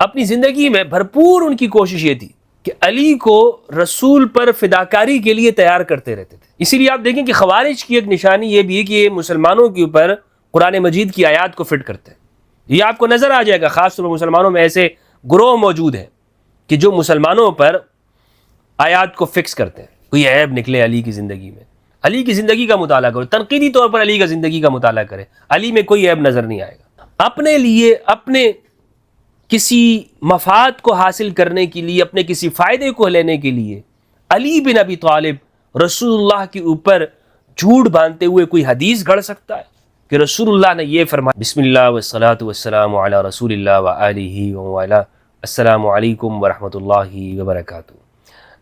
اپنی زندگی میں بھرپور ان کی کوشش یہ تھی کہ علی کو رسول پر فداکاری کے لیے تیار کرتے رہتے تھے۔ اسی لیے آپ دیکھیں کہ خوارج کی ایک نشانی یہ بھی ہے کہ یہ مسلمانوں کے اوپر قرآن مجید کی آیات کو فٹ کرتے ہیں۔ یہ آپ کو نظر آ جائے گا، خاص طور پر مسلمانوں میں ایسے گروہ موجود ہیں کہ جو مسلمانوں پر آیات کو فکس کرتے ہیں۔ کوئی عیب نکلے علی کی زندگی میں، علی کی زندگی کا مطالعہ کرو، تنقیدی طور پر علی کی زندگی کا مطالعہ کرے، علی میں کوئی عیب نظر نہیں آئے گا۔ اپنے لیے، اپنے کسی مفاد کو حاصل کرنے کے لیے، اپنے کسی فائدے کو لینے کے لیے علی بن ابی طالب رسول اللہ کے اوپر جھوٹ باندھتے ہوئے کوئی حدیث گھڑ سکتا ہے کہ رسول اللہ نے یہ فرمایا؟ بسم اللہ والصلاۃ والسلام علی رسول اللہ وآلہ وعلی السلام علیکم ورحمۃ اللہ وبرکاتہ۔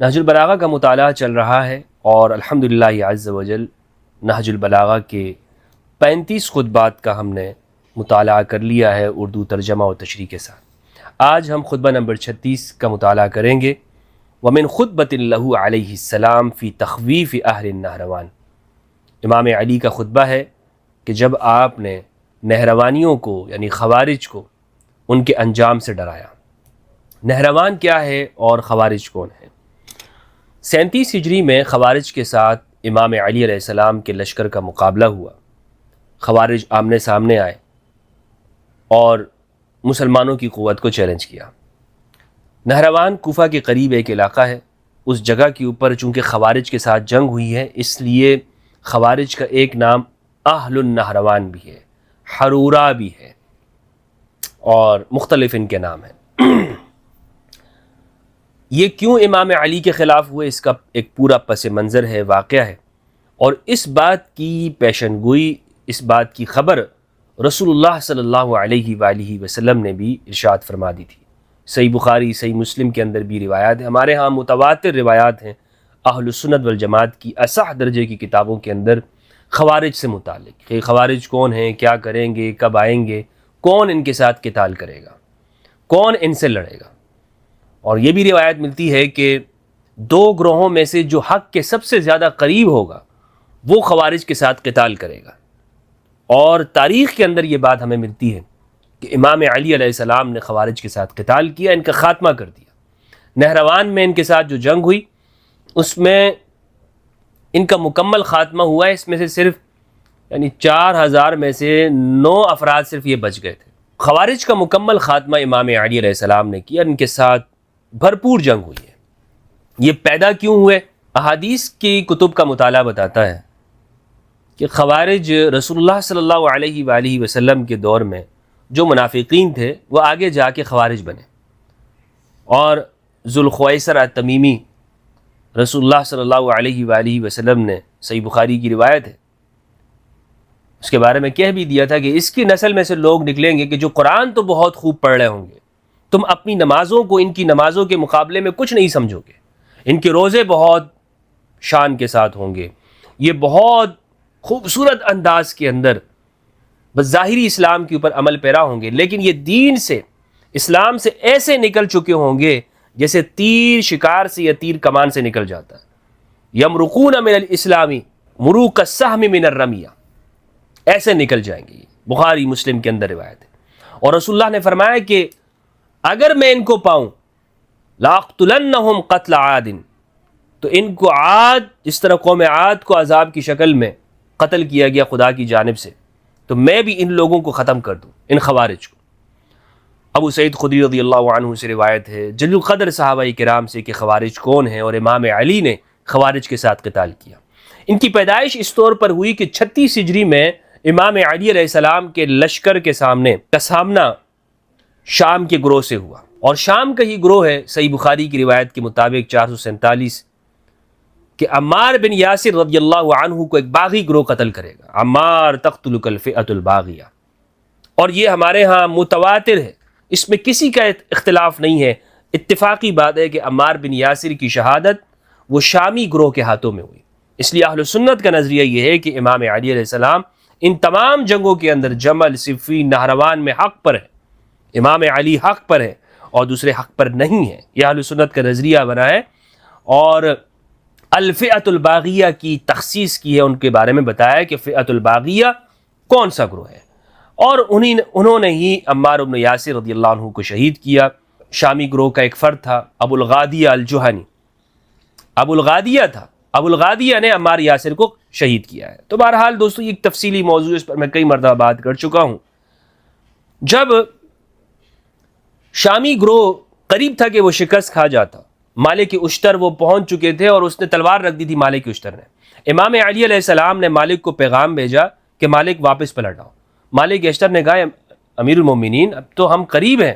نہج البلاغہ کا مطالعہ چل رہا ہے اور الحمدللہ عز وجل نہج البلاغہ کے 35 خطبات کا ہم نے مطالعہ کر لیا ہے اردو ترجمہ اور تشریح کے ساتھ۔ آج ہم خطبہ نمبر 36 کا مطالعہ کریں گے۔ ومن خطبۃ لہ علیہ السلام فی تخویف اہل النہروان۔ امام علی کا خطبہ ہے کہ جب آپ نے نہروانیوں کو یعنی خوارج کو ان کے انجام سے ڈرایا۔ نہروان کیا ہے اور خوارج کون ہے؟ 37 ہجری میں خوارج کے ساتھ امام علی علیہ السلام کے لشکر کا مقابلہ ہوا۔ خوارج آمنے سامنے آئے اور مسلمانوں کی قوت کو چیلنج کیا۔ نہروان کوفہ کے قریب ایک علاقہ ہے، اس جگہ کے اوپر چونکہ خوارج کے ساتھ جنگ ہوئی ہے اس لیے خوارج کا ایک نام اہل النہروان بھی ہے، حرورہ بھی ہے، اور مختلف ان کے نام ہیں۔ یہ کیوں امام علی کے خلاف ہوئے اس کا ایک پورا پس منظر ہے، واقعہ ہے، اور اس بات کی پیشن گوئی، اس بات کی خبر رسول اللہ صلی اللہ علیہ وآلہ وسلم نے بھی ارشاد فرما دی تھی۔ صحیح بخاری، صحیح مسلم کے اندر بھی روایات ہیں، ہمارے ہاں متواتر روایات ہیں اہل السنت والجماعت کی اصح درجے کی کتابوں کے اندر خوارج سے متعلق کہ خوارج کون ہیں، کیا کریں گے، کب آئیں گے، کون ان کے ساتھ قتال کرے گا، کون ان سے لڑے گا۔ اور یہ بھی روایت ملتی ہے کہ دو گروہوں میں سے جو حق کے سب سے زیادہ قریب ہوگا وہ خوارج کے ساتھ قتال کرے گا۔ اور تاریخ کے اندر یہ بات ہمیں ملتی ہے کہ امام علی علیہ السلام نے خوارج کے ساتھ قتال کیا، ان کا خاتمہ کر دیا۔ نہروان میں ان کے ساتھ جو جنگ ہوئی اس میں ان کا مکمل خاتمہ ہوا ہے، اس میں سے صرف یعنی 4000 میں سے 9 افراد صرف یہ بچ گئے تھے۔ خوارج کا مکمل خاتمہ امام علی علیہ السلام نے کیا، ان کے ساتھ بھرپور جنگ ہوئی ہے۔ یہ پیدا کیوں ہوئے؟ احادیث کی کتب کا مطالعہ بتاتا ہے کہ خوارج رسول اللہ صلی اللہ علیہ وآلہ وسلم کے دور میں جو منافقین تھے وہ آگے جا کے خوارج بنے، اور ذوالخویسر التمیمی رسول اللہ صلی اللہ علیہ وآلہ وسلم نے، صحیح بخاری کی روایت ہے، اس کے بارے میں کہہ بھی دیا تھا کہ اس کی نسل میں سے لوگ نکلیں گے کہ جو قرآن تو بہت خوب پڑھ رہے ہوں گے، تم اپنی نمازوں کو ان کی نمازوں کے مقابلے میں کچھ نہیں سمجھو گے، ان کے روزے بہت شان کے ساتھ ہوں گے، یہ بہت خوبصورت انداز کے اندر بس ظاہری اسلام کے اوپر عمل پیرا ہوں گے، لیکن یہ دین سے، اسلام سے ایسے نکل چکے ہوں گے جیسے تیر شکار سے یا تیر کمان سے نکل جاتا ہے۔ یمرقون من الاسلام مروق السهم من الرمیہ، ایسے نکل جائیں گے۔ بخاری مسلم کے اندر روایت ہے، اور رسول اللہ نے فرمایا کہ اگر میں ان کو پاؤں لاقتلنہم قتل عاد، تو ان کو عاد، جس طرح قوم عاد کو عذاب کی شکل میں قتل کیا گیا خدا کی جانب سے، تو میں بھی ان لوگوں کو ختم کر دوں، ان خوارج کو۔ ابو سعید خدری رضی اللہ عنہ سے روایت ہے جلیل القدر صحابہ کرام سے کہ خوارج کون ہیں، اور امام علی نے خوارج کے ساتھ قتال کیا۔ ان کی پیدائش اس طور پر ہوئی کہ 36 ہجری میں امام علی علیہ السلام کے لشکر کے سامنے کا سامنا شام کے گروہ سے ہوا، اور شام کا ہی گروہ ہے، صحیح بخاری کی روایت کے مطابق 447، کہ عمار بن یاسر رضی اللہ عنہ کو ایک باغی گروہ قتل کرے گا۔ عمار تقتلک الفئۃ الباغیہ، اور یہ ہمارے ہاں متواتر ہے، اس میں کسی کا اختلاف نہیں ہے، اتفاقی بات ہے کہ عمار بن یاسر کی شہادت وہ شامی گروہ کے ہاتھوں میں ہوئی۔ اس لیے اہل سنت کا نظریہ یہ ہے کہ امام علی علیہ السلام ان تمام جنگوں کے اندر، جمل، صفین، نہروان میں حق پر ہے، امام علی حق پر ہے اور دوسرے حق پر نہیں ہے، یہ اہل سنت کا نظریہ بنا ہے۔ اور الفئۃ الباغیہ کی تخصیص کی ہے، ان کے بارے میں بتایا کہ فئۃ الباغیہ کون سا گروہ ہے، اور انہوں نے ہی عمار بن یاسر رضی اللہ عنہ کو شہید کیا۔ شامی گروہ کا ایک فرد تھا ابو الغادیہ الجہنی، ابو الغادیہ تھا، ابو الغادیہ نے عمار یاسر کو شہید کیا ہے۔ تو بہرحال دوستو یہ ایک تفصیلی موضوع، اس پر میں کئی مرتبہ بات کر چکا ہوں۔ جب شامی گروہ قریب تھا کہ وہ شکست کھا جاتا، مالک اشتر وہ پہنچ چکے تھے اور اس نے تلوار رکھ دی تھی مالک اشتر نے۔ امام علی علیہ السلام نے مالک کو پیغام بھیجا کہ مالک واپس پلٹ آؤ۔ مالک اشتر نے کہا امیر المومنین اب تو ہم قریب ہیں،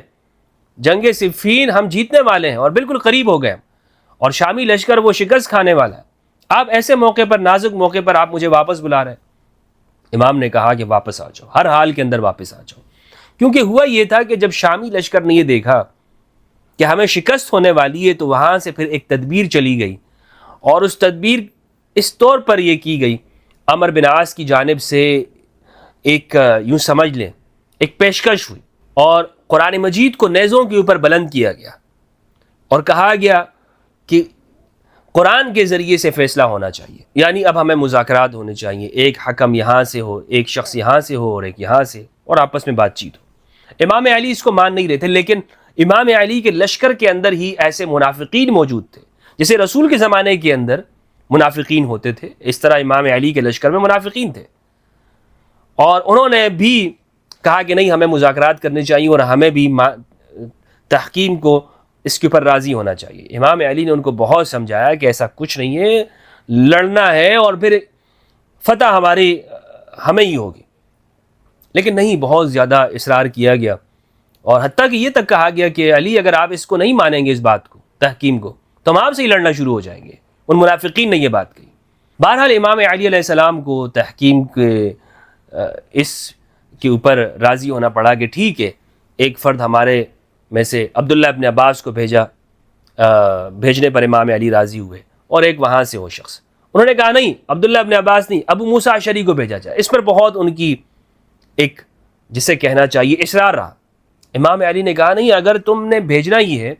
جنگ صفین ہم جیتنے والے ہیں اور بالکل قریب ہو گئے، اور شامی لشکر وہ شکست کھانے والا ہے، آپ ایسے موقع پر، نازک موقع پر آپ مجھے واپس بلا رہے ہیں۔ امام نے کہا کہ واپس آ جاؤ، ہر حال کے اندر واپس آ جاؤ، کیونکہ ہوا یہ تھا کہ جب شامی لشکر نے یہ دیکھا کہ ہمیں شکست ہونے والی ہے تو وہاں سے پھر ایک تدبیر چلی گئی، اور اس تدبیر اس طور پر یہ کی گئی، عمر بن عاص کی جانب سے ایک یوں سمجھ لیں ایک پیشکش ہوئی، اور قرآن مجید کو نیزوں کے اوپر بلند کیا گیا اور کہا گیا کہ قرآن کے ذریعے سے فیصلہ ہونا چاہیے، یعنی اب ہمیں مذاکرات ہونے چاہیے، ایک حکم یہاں سے ہو، ایک شخص یہاں سے ہو اور ایک یہاں سے، اور آپس میں بات چیت ہو۔ امام علی اس کو مان نہیں رہے تھے، لیکن امام علی کے لشکر کے اندر ہی ایسے منافقین موجود تھے، جیسے رسول کے زمانے کے اندر منافقین ہوتے تھے، اس طرح امام علی کے لشکر میں منافقین تھے، اور انہوں نے بھی کہا کہ نہیں، ہمیں مذاکرات کرنے چاہیے اور ہمیں بھی تحکیم کو اس کے اوپر راضی ہونا چاہیے۔ امام علی نے ان کو بہت سمجھایا کہ ایسا کچھ نہیں ہے، لڑنا ہے اور پھر فتح ہمیں ہی ہوگی، لیکن نہیں، بہت زیادہ اصرار کیا گیا، اور حتیٰ کہ یہ تک کہا گیا کہ علی اگر آپ اس کو نہیں مانیں گے، اس بات کو، تحکیم کو، تو ہم آپ سے ہی لڑنا شروع ہو جائیں گے۔ ان منافقین نے یہ بات کہی۔ بہرحال امام علی علیہ السلام کو تحکیم کے اس کے اوپر راضی ہونا پڑا کہ ٹھیک ہے، ایک فرد ہمارے میں سے عبداللہ ابن عباس کو بھیجنے پر امام علی راضی ہوئے، اور ایک وہاں سے وہ شخص، انہوں نے کہا نہیں، عبداللہ ابن عباس نہیں، ابو موسیٰ اشعری کو بھیجا جائے۔ اس پر بہت ان کی ایک، جسے کہنا چاہیے، اصرار رہا۔ امام علی نے کہا نہیں، اگر تم نے بھیجنا ہی ہے،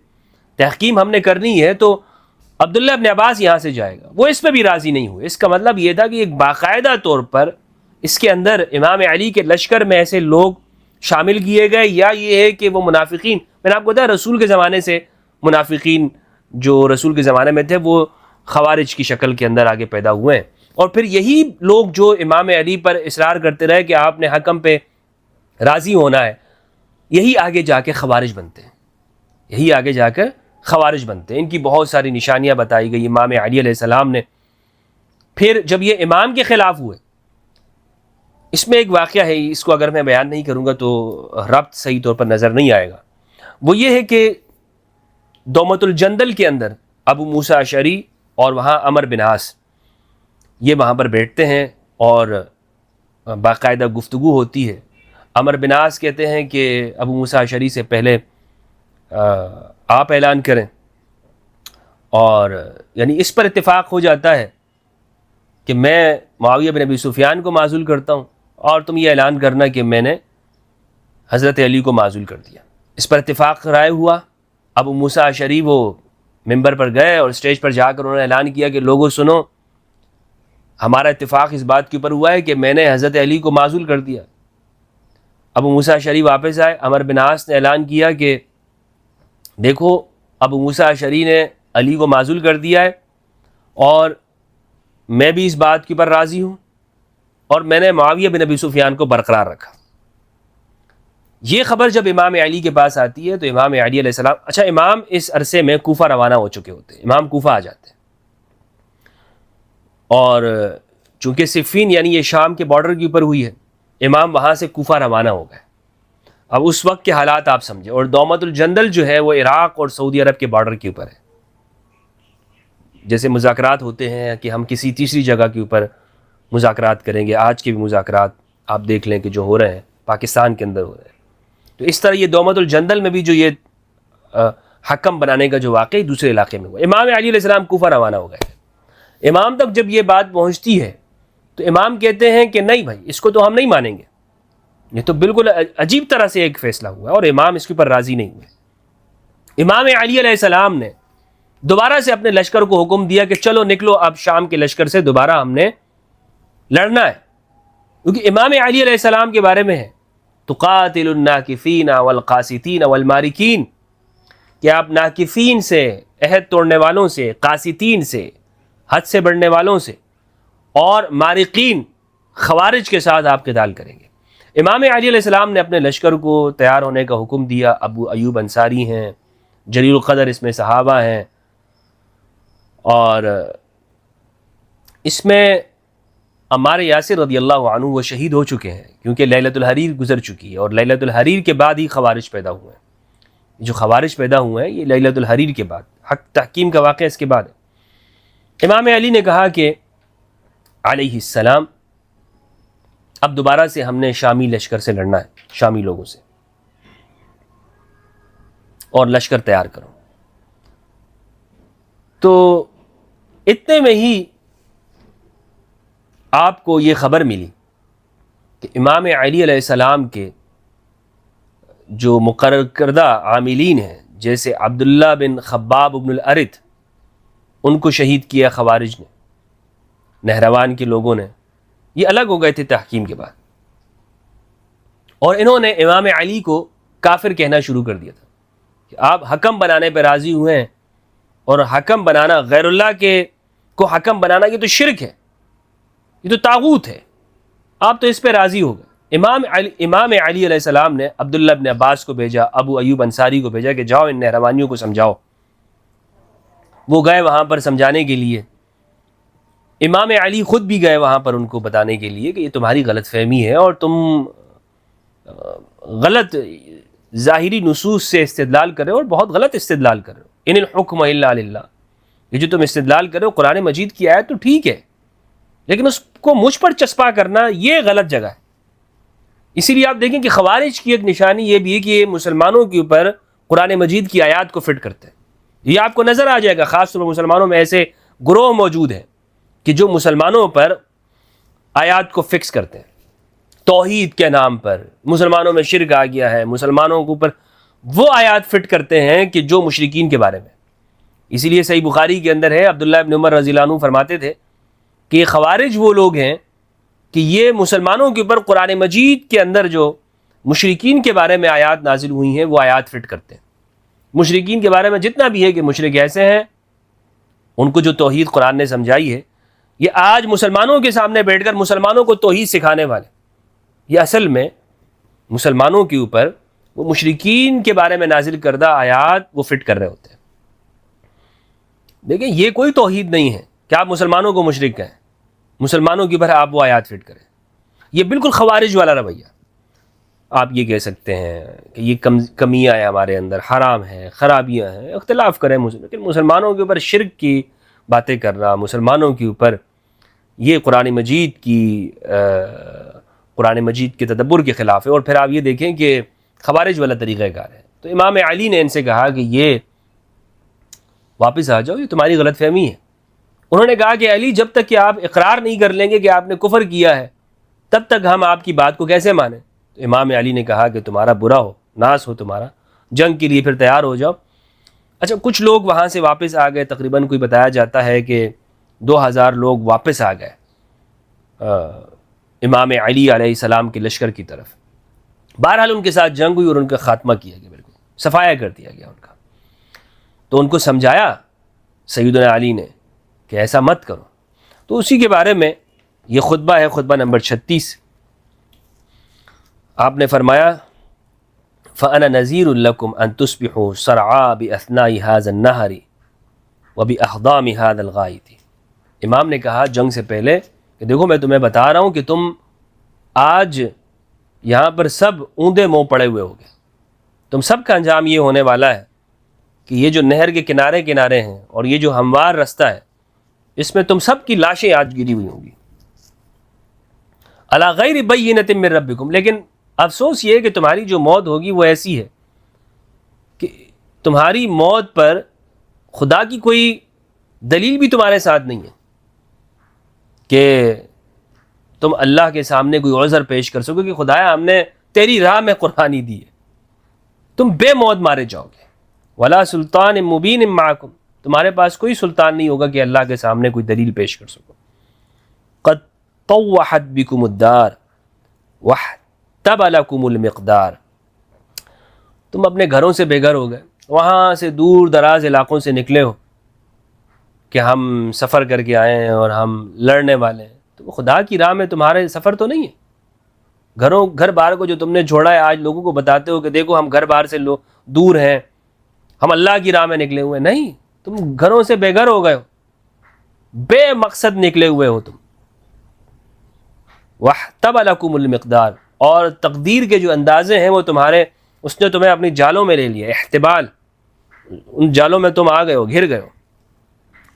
تحکیم ہم نے کرنی ہے، تو عبداللہ ابن عباس یہاں سے جائے گا۔ وہ اس پہ بھی راضی نہیں ہوئے۔ اس کا مطلب یہ تھا کہ ایک باقاعدہ طور پر اس کے اندر امام علی کے لشکر میں ایسے لوگ شامل کیے گئے، یا یہ ہے کہ وہ منافقین، میں نے آپ کو بتایا رسول کے زمانے سے منافقین جو رسول کے زمانے میں تھے وہ خوارج کی شکل کے اندر آگے پیدا ہوئے ہیں، اور پھر یہی لوگ جو امام علی پر اصرار کرتے رہے کہ آپ نے حکم پہ راضی ہونا ہے، یہی آگے جا کے خوارج بنتے ہیں، یہی آگے جا کر خوارج بنتے ہیں۔ ان کی بہت ساری نشانیاں بتائی گئی امام علی علیہ السلام نے۔ پھر جب یہ امام کے خلاف ہوئے، اس میں ایک واقعہ ہے، اس کو اگر میں بیان نہیں کروں گا تو ربط صحیح طور پر نظر نہیں آئے گا۔ وہ یہ ہے کہ دومت الجندل کے اندر ابو موسیٰ اشعری اور وہاں عمر بن عاص، یہ وہاں پر بیٹھتے ہیں اور باقاعدہ گفتگو ہوتی ہے۔ عمر بن عاص کہتے ہیں کہ ابو موسیٰ اشعری سے پہلے آپ اعلان کریں، اور یعنی اس پر اتفاق ہو جاتا ہے کہ میں معاویہ بن ابی سفیان کو معزول کرتا ہوں، اور تم یہ اعلان کرنا کہ میں نے حضرت علی کو معزول کر دیا۔ اس پر اتفاق رائے ہوا۔ ابو موسیٰ اشعری وہ ممبر پر گئے اور اسٹیج پر جا کر انہوں نے اعلان کیا کہ لوگوں سنو، ہمارا اتفاق اس بات کے اوپر ہوا ہے کہ میں نے حضرت علی کو معزول کر دیا۔ ابو موسیٰ اشعری واپس آئے، عمر بن عاص نے اعلان کیا کہ دیکھو، ابو موسیٰ اشعری نے علی کو معزول کر دیا ہے، اور میں بھی اس بات کے اوپر راضی ہوں، اور میں نے معاویہ بن ابی سفیان کو برقرار رکھا۔ یہ خبر جب امام علی کے پاس آتی ہے تو امام علی علیہ السلام، اچھا امام اس عرصے میں کوفہ روانہ ہو چکے ہوتے ہیں، امام کوفہ آ جاتے ہیں، اور چونکہ صفین یعنی یہ شام کے بارڈر کے اوپر ہوئی ہے، امام وہاں سے کوفہ روانہ ہو گئے۔ اب اس وقت کے حالات آپ سمجھیں، اور دومت الجندل جو ہے وہ عراق اور سعودی عرب کے بارڈر کے اوپر ہے۔ جیسے مذاکرات ہوتے ہیں کہ ہم کسی تیسری جگہ کے اوپر مذاکرات کریں گے، آج کے بھی مذاکرات آپ دیکھ لیں کہ جو ہو رہے ہیں پاکستان کے اندر ہو رہے ہیں، تو اس طرح یہ دومت الجندل میں بھی جو یہ حکم بنانے کا جو واقعی دوسرے علاقے میں ہوا، امام علی علیہ السلام کوفہ روانہ ہو گئے۔ امام تک جب یہ بات پہنچتی ہے تو امام کہتے ہیں کہ نہیں بھائی، اس کو تو ہم نہیں مانیں گے، یہ تو بالکل عجیب طرح سے ایک فیصلہ ہوا، اور امام اس کے اوپر راضی نہیں ہوئے۔ امام علی علیہ السلام نے دوبارہ سے اپنے لشکر کو حکم دیا کہ چلو نکلو، اب شام کے لشکر سے دوبارہ ہم نے لڑنا ہے، کیونکہ امام علی علیہ السلام کے بارے میں ہے تقاتل الناکثین والقاسطین والمارکین، کہ آپ ناکفین سے، عہد توڑنے والوں سے، قاسطین سے، حد سے بڑھنے والوں سے اور مارقین خوارج کے ساتھ آپ قتال کریں گے۔ امام علی علیہ السلام نے اپنے لشکر کو تیار ہونے کا حکم دیا۔ ابو ایوب انصاری ہیں، جلیل القدر اس میں صحابہ ہیں، اور اس میں عمار یاسر رضی اللہ عنہ وہ شہید ہو چکے ہیں، کیونکہ لیلۃ الحریر گزر چکی ہے، اور لیلۃ الحریر کے بعد ہی خوارج پیدا ہوئے ہیں۔ جو خوارج پیدا ہوئے ہیں یہ لیلۃ الحریر کے بعد، حق تحکیم کا واقعہ اس کے بعد ہے۔ امام علی نے کہا کہ علیہ السلام اب دوبارہ سے ہم نے شامی لشکر سے لڑنا ہے، شامی لوگوں سے، اور لشکر تیار کرو۔ تو اتنے میں ہی آپ کو یہ خبر ملی کہ امام علی علیہ السلام کے جو مقرر کردہ عاملین ہیں، جیسے عبداللہ بن خباب بن الارت، ان کو شہید کیا خوارج نے، نہروان کے لوگوں نے، یہ الگ ہو گئے تھے تحکیم کے بعد، اور انہوں نے امام علی کو کافر کہنا شروع کر دیا تھا کہ آپ حکم بنانے پہ راضی ہوئے ہیں، اور حکم بنانا غیر اللہ کے کو حکم بنانا یہ تو شرک ہے، یہ تو طاغوت ہے، آپ تو اس پہ راضی ہو گئے۔ امام علی علیہ السلام نے عبداللہ بن عباس کو بھیجا، ابو ایوب انصاری کو بھیجا کہ جاؤ ان نہروانیوں کو سمجھاؤ۔ وہ گئے وہاں پر سمجھانے کے لیے، امام علی خود بھی گئے وہاں پر ان کو بتانے کے لیے کہ یہ تمہاری غلط فہمی ہے، اور تم غلط ظاہری نصوص سے استدلال کر رہے ہو، اور بہت غلط استدلال کر رہے ہو۔ ان الحکم الا للہ، یہ جو تم استدلال کر رہے ہو قرآن مجید کی آیت تو ٹھیک ہے، لیکن اس کو مجھ پر چسپا کرنا یہ غلط جگہ ہے۔ اسی لیے آپ دیکھیں کہ خوارج کی ایک نشانی یہ بھی ہے کہ یہ مسلمانوں کے اوپر قرآن مجید کی آیات کو فٹ کرتے ہیں۔ یہ آپ کو نظر آ جائے گا، خاص طور پر مسلمانوں میں ایسے گروہ موجود ہیں کہ جو مسلمانوں پر آیات کو فکس کرتے ہیں، توحید کے نام پر مسلمانوں میں شرک آ گیا ہے، مسلمانوں کے اوپر وہ آیات فٹ کرتے ہیں کہ جو مشرکین کے بارے میں۔ اسی لیے صحیح بخاری کے اندر ہے، عبداللہ ابن عمر رضی اللہ عنہ فرماتے تھے کہ یہ خوارج وہ لوگ ہیں کہ یہ مسلمانوں کے اوپر قرآن مجید کے اندر جو مشرکین کے بارے میں آیات نازل ہوئی ہیں وہ آیات فٹ کرتے ہیں۔ مشرکین کے بارے میں جتنا بھی ہے کہ مشرک ایسے ہیں، ان کو جو توحید قرآن نے سمجھائی ہے، یہ آج مسلمانوں کے سامنے بیٹھ کر مسلمانوں کو توحید سکھانے والے، یہ اصل میں مسلمانوں کے اوپر وہ مشرکین کے بارے میں نازل کردہ آیات وہ فٹ کر رہے ہوتے ہیں۔ دیکھیں یہ کوئی توحید نہیں ہے کہ آپ مسلمانوں کو مشرک کہیں، مسلمانوں کے اوپر آپ وہ آیات فٹ کریں۔ یہ بالکل خوارج والا رویہ۔ آپ یہ کہہ سکتے ہیں کہ یہ کمیاں ہیں ہمارے اندر، حرام ہیں، خرابیاں ہیں، اختلاف کریں لیکن مسلمانوں کے اوپر شرک کی باتیں کرنا، مسلمانوں کے اوپر یہ قرآن مجید کے تدبر کے خلاف ہے۔ اور پھر آپ یہ دیکھیں کہ خوارج والا طریقہ کار ہے۔ تو امام علی نے ان سے کہا کہ یہ واپس آ جاؤ، یہ تمہاری غلط فہمی ہے۔ انہوں نے کہا کہ علی جب تک کہ آپ اقرار نہیں کر لیں گے کہ آپ نے کفر کیا ہے، تب تک ہم آپ کی بات کو کیسے مانیں؟ تو امام علی نے کہا کہ تمہارا برا ہو، ناس ہو تمہارا، جنگ کے لیے پھر تیار ہو جاؤ۔ اچھا کچھ لوگ وہاں سے واپس آ گئے، تقریباً کوئی بتایا جاتا ہے کہ 2000 لوگ واپس آ گئے امام علی علیہ السلام کے لشکر کی طرف۔ بہرحال ان کے ساتھ جنگ ہوئی اور ان کا خاتمہ کیا گیا، بالکل صفایا کر دیا گیا ان کا۔ تو ان کو سمجھایا سیدنا علی نے کہ ایسا مت کرو۔ تو اسی کے بارے میں یہ خطبہ ہے، خطبہ نمبر 36۔ آپ نے فرمایا فَأَنَا نَذِيرٌ لَكُمْ أَن تُصْبِحُوا صَرْعَىٰ بِأَثْنَاءِ هَٰذَا النَّهَرِ وَبِأَخْضَامِ هَٰذَا الْغَائِطِ۔ امام نے کہا جنگ سے پہلے کہ دیکھو میں تمہیں بتا رہا ہوں کہ تم آج یہاں پر سب اوندے منہ پڑے ہوئے ہوگے، تم سب کا انجام یہ ہونے والا ہے کہ یہ جو نہر کے کنارے کنارے ہیں اور یہ جو ہموار رستہ ہے، اس میں تم سب کی لاشیں آج گری ہوئی ہوں گی۔ علی غیر بینۃ من ربکم، لیکن افسوس یہ ہے کہ تمہاری جو موت ہوگی وہ ایسی ہے کہ تمہاری موت پر خدا کی کوئی دلیل بھی تمہارے ساتھ نہیں ہے کہ تم اللہ کے سامنے کوئی عذر پیش کر سکو کہ خدایا ہم نے تیری راہ میں قربانی دی ہے۔ تم بے موت مارے جاؤ گے۔ ولا سلطان مبین معکم، تمہارے پاس کوئی سلطان نہیں ہوگا کہ اللہ کے سامنے کوئی دلیل پیش کر سکو۔ قد طوحت بکم الدار واحتب لکم المقدار، تم اپنے گھروں سے بے گھر ہو گئے، وہاں سے دور دراز علاقوں سے نکلے ہو کہ ہم سفر کر کے آئے ہیں اور ہم لڑنے والے ہیں، تو خدا کی راہ میں تمہارے سفر تو نہیں ہے؟ گھر بار کو جو تم نے چھوڑا ہے، آج لوگوں کو بتاتے ہو کہ دیکھو ہم گھر بار سے دور ہیں، ہم اللہ کی راہ میں نکلے ہوئے ہیں۔ نہیں، تم گھروں سے بے گھر ہو گئے ہو، بے مقصد نکلے ہوئے ہو تم۔ وَاحْتَبَ لَكُمُ الْمِقْدَارُ، اور تقدیر کے جو اندازے ہیں وہ اس نے تمہیں اپنی جالوں میں لے لیا، احتبال، ان جالوں میں تم آ گئے ہو، گھر گئے ہو۔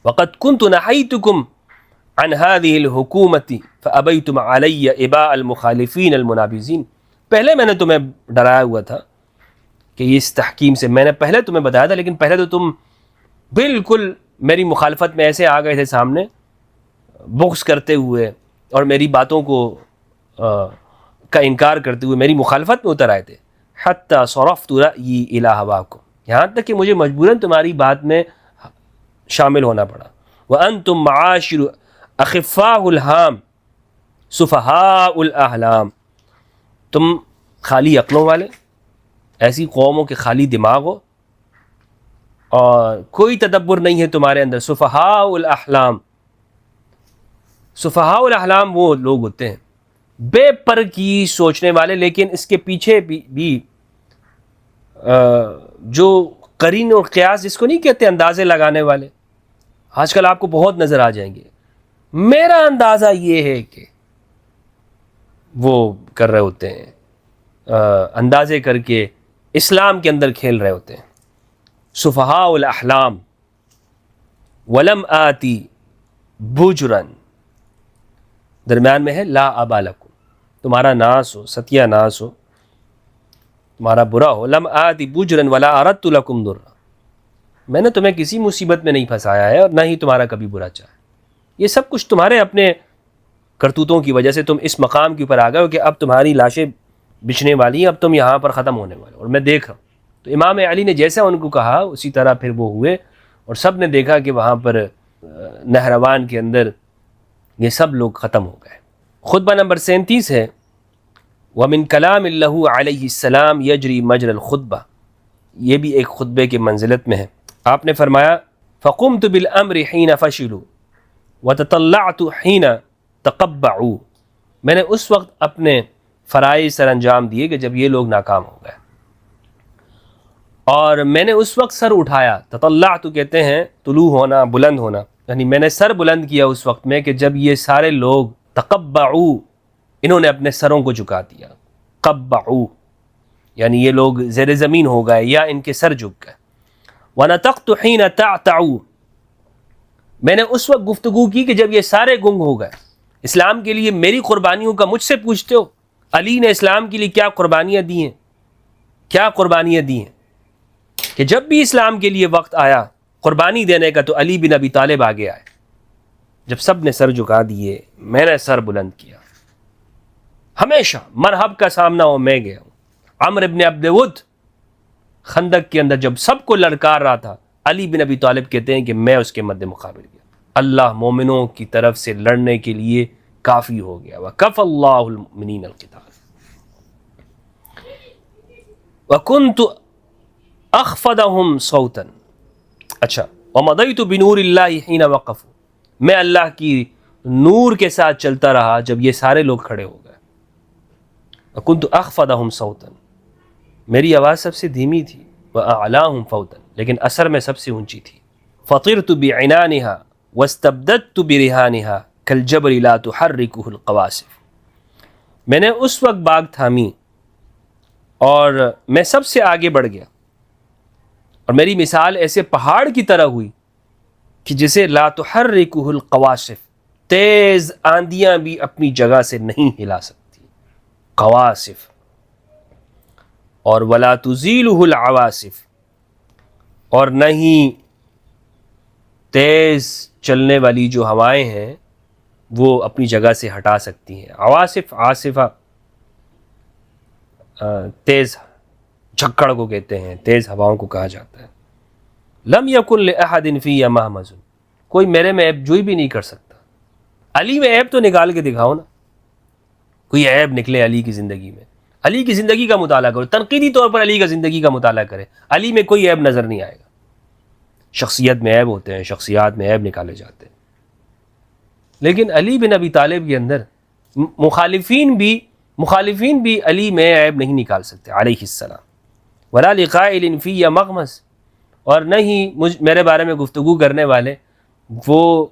وَقَدْ كُنْتُ نَحَيْتُكُمْ عَنْ هَذِهِ الْحُكُومَةِ فَأَبَيْتُمْ عَلَيَّ إِبَاءَ الْمُخَالِفِينَ الْمُنَابِذِينَ، پہلے میں نے تمہیں ڈرایا ہوا تھا کہ اس تحکیم سے، میں نے پہلے تمہیں بتایا تھا، لیکن پہلے تو تم بالکل میری مخالفت میں ایسے آ گئے تھے سامنے، بغض کرتے ہوئے اور میری باتوں کا انکار کرتے ہوئے میری مخالفت میں اتر آئے تھے۔ حتی صرفت رأیی الی ہواکم، یہاں تک کہ مجھے مجبوراً تمہاری بات میں شامل ہونا پڑا۔ وانتم معاشر اخفاء الہام سفہاء الاحلام، تم خالی عقلوں والے، ایسی قوموں کے خالی دماغ ہو اور کوئی تدبر نہیں ہے تمہارے اندر۔ سفہاء الاحلام، سفہاء الاحلام وہ لوگ ہوتے ہیں بے پر کی سوچنے والے، لیکن اس کے پیچھے بھی جو قرین اور قیاس جس کو نہیں کہتے، اندازے لگانے والے، آج کل آپ کو بہت نظر آ جائیں گے۔ میرا اندازہ یہ ہے کہ وہ کر رہے ہوتے ہیں، اندازے کر کے اسلام کے اندر کھیل رہے ہوتے ہیں۔ سفہاء الاحلام ولم آتی بجرن، درمیان میں ہے لا ابا لکم، تمہارا ناس ہو، ستیہ ناس ہو، تمہارا برا ہو۔ لم آتی بجرن ولا اردت لکم ضرا، میں نے تمہیں کسی مصیبت میں نہیں پھنسایا ہے اور نہ ہی تمہارا کبھی برا چاہا۔ یہ سب کچھ تمہارے اپنے کرتوتوں کی وجہ سے تم اس مقام کے اوپر آ گئے ہو کہ اب تمہاری لاشیں بچھنے والی ہیں، اب تم یہاں پر ختم ہونے والے ہو، اور میں دیکھ رہا ہوں۔ تو امام علی نے جیسا ان کو کہا اسی طرح پھر وہ ہوئے، اور سب نے دیکھا کہ وہاں پر نہروان کے اندر یہ سب لوگ ختم ہو گئے۔ خطبہ نمبر 37 ہے، وَمِن كَلَامِ اللَّهُ عَلَيْهِ السَّلَامِ يَجْرِي مَجْرَ الْخُطْبَةِ، یہ بھی ایک خطبے کے منزلت میں ہے۔ آپ نے فرمایا فَقُمْتُ بِالْأَمْرِ حِينَ فَشِلُوا وَتَطَلَّعْتُ حِينَ تَقَبَّعُوا، میں نے اس وقت اپنے فرائض سر انجام دیے کہ جب یہ لوگ ناکام ہو گئے، اور میں نے اس وقت سر اٹھایا۔ تطلعت کہتے ہیں طلوع ہونا، بلند ہونا، یعنی میں نے سر بلند کیا اس وقت میں کہ جب یہ سارے لوگ تقبعوا، انہوں نے اپنے سروں کو جھکا دیا۔ قبعوا یعنی یہ لوگ زیر زمین ہو گئے یا ان کے سر جھک گئے۔ وَنَطَقْتُ حِينَ تَعْتَعُوا، میں نے اس وقت گفتگو کی کہ جب یہ سارے گنگ ہو گئے۔ اسلام کے لیے میری قربانیوں کا مجھ سے پوچھتے ہو؟ علی نے اسلام کے لیے کیا قربانیاں دی ہیں، کیا قربانیاں دی ہیں، کہ جب بھی اسلام کے لیے وقت آیا قربانی دینے کا تو علی بن ابی طالب آگے آئے۔ جب سب نے سر جھکا دیے، میں نے سر بلند کیا۔ ہمیشہ مرحب کا سامنا ہو، میں گیا ہوں۔ عمرو بن عبد ود خندق کے اندر جب سب کو للکار رہا تھا، علی بن ابی طالب کہتے ہیں کہ میں اس کے مد مقابل گیا۔ اللہ مومنوں کی طرف سے لڑنے کے لیے کافی ہو گیا۔ وَكَفَى اللَّهُ الْمُؤْمِنِينَ الْقِتَالَ وَكُنْتُ أَخْفَضَهُمْ صَوْتًا، اچھا، وَمَضَيْتُ بِنُورِ اللَّهِ حِينَ وَقَفُوا، میں اللہ کی نور کے ساتھ چلتا رہا جب یہ سارے لوگ کھڑے ہو گئے۔ وَكُنْتُ أَخْفَضَهُمْ صَوْتًا، میری آواز سب سے دھیمی تھی، وَأَعْلَاهُمْ فَوْتًا، لیکن اثر میں سب سے اونچی تھی۔ فَطِرْتُ بِعِنَانِهَا وَاسْتَبْدَدْتُ بِرِهَانِهَا كَالْجَبْلِ لَا تُحَرِّكُهُ الْقَوَاسِفُ، میں نے اس وقت باغ تھامی اور میں سب سے آگے بڑھ گیا، اور میری مثال ایسے پہاڑ کی طرح ہوئی کہ جسے لا تحرکہ القواسف، تیز آندیاں بھی اپنی جگہ سے نہیں ہلا سکتی، قواسف، اور ولا تزیلہ العواسف، اور نہیں تیز چلنے والی جو ہوائیں ہیں وہ اپنی جگہ سے ہٹا سکتی ہیں۔ عواسف، عاصفہ تیز جھکڑ کو کہتے ہیں، تیز ہواؤں کو کہا جاتا ہے۔ لم یکن لأحد فی مہمز، کوئی میرے میں عیب جوئی بھی نہیں کر سکتا۔ علی میں عیب تو نکال کے دکھاؤ نا، کوئی عیب نکلے علی کی زندگی میں۔ علی کی زندگی کا مطالعہ کرو، تنقیدی طور پر علی کا زندگی کا مطالعہ کرے، علی میں کوئی عیب نظر نہیں آئے گا۔ شخصیت میں عیب ہوتے ہیں، شخصیات میں عیب نکالے جاتے ہیں، لیکن علی بن ابی طالب کے اندر مخالفین بھی علی میں عیب نہیں نکال سکتے علیہ السلام۔ ولا لقائل فی مغمس، اور نہ ہی میرے بارے میں گفتگو کرنے والے وہ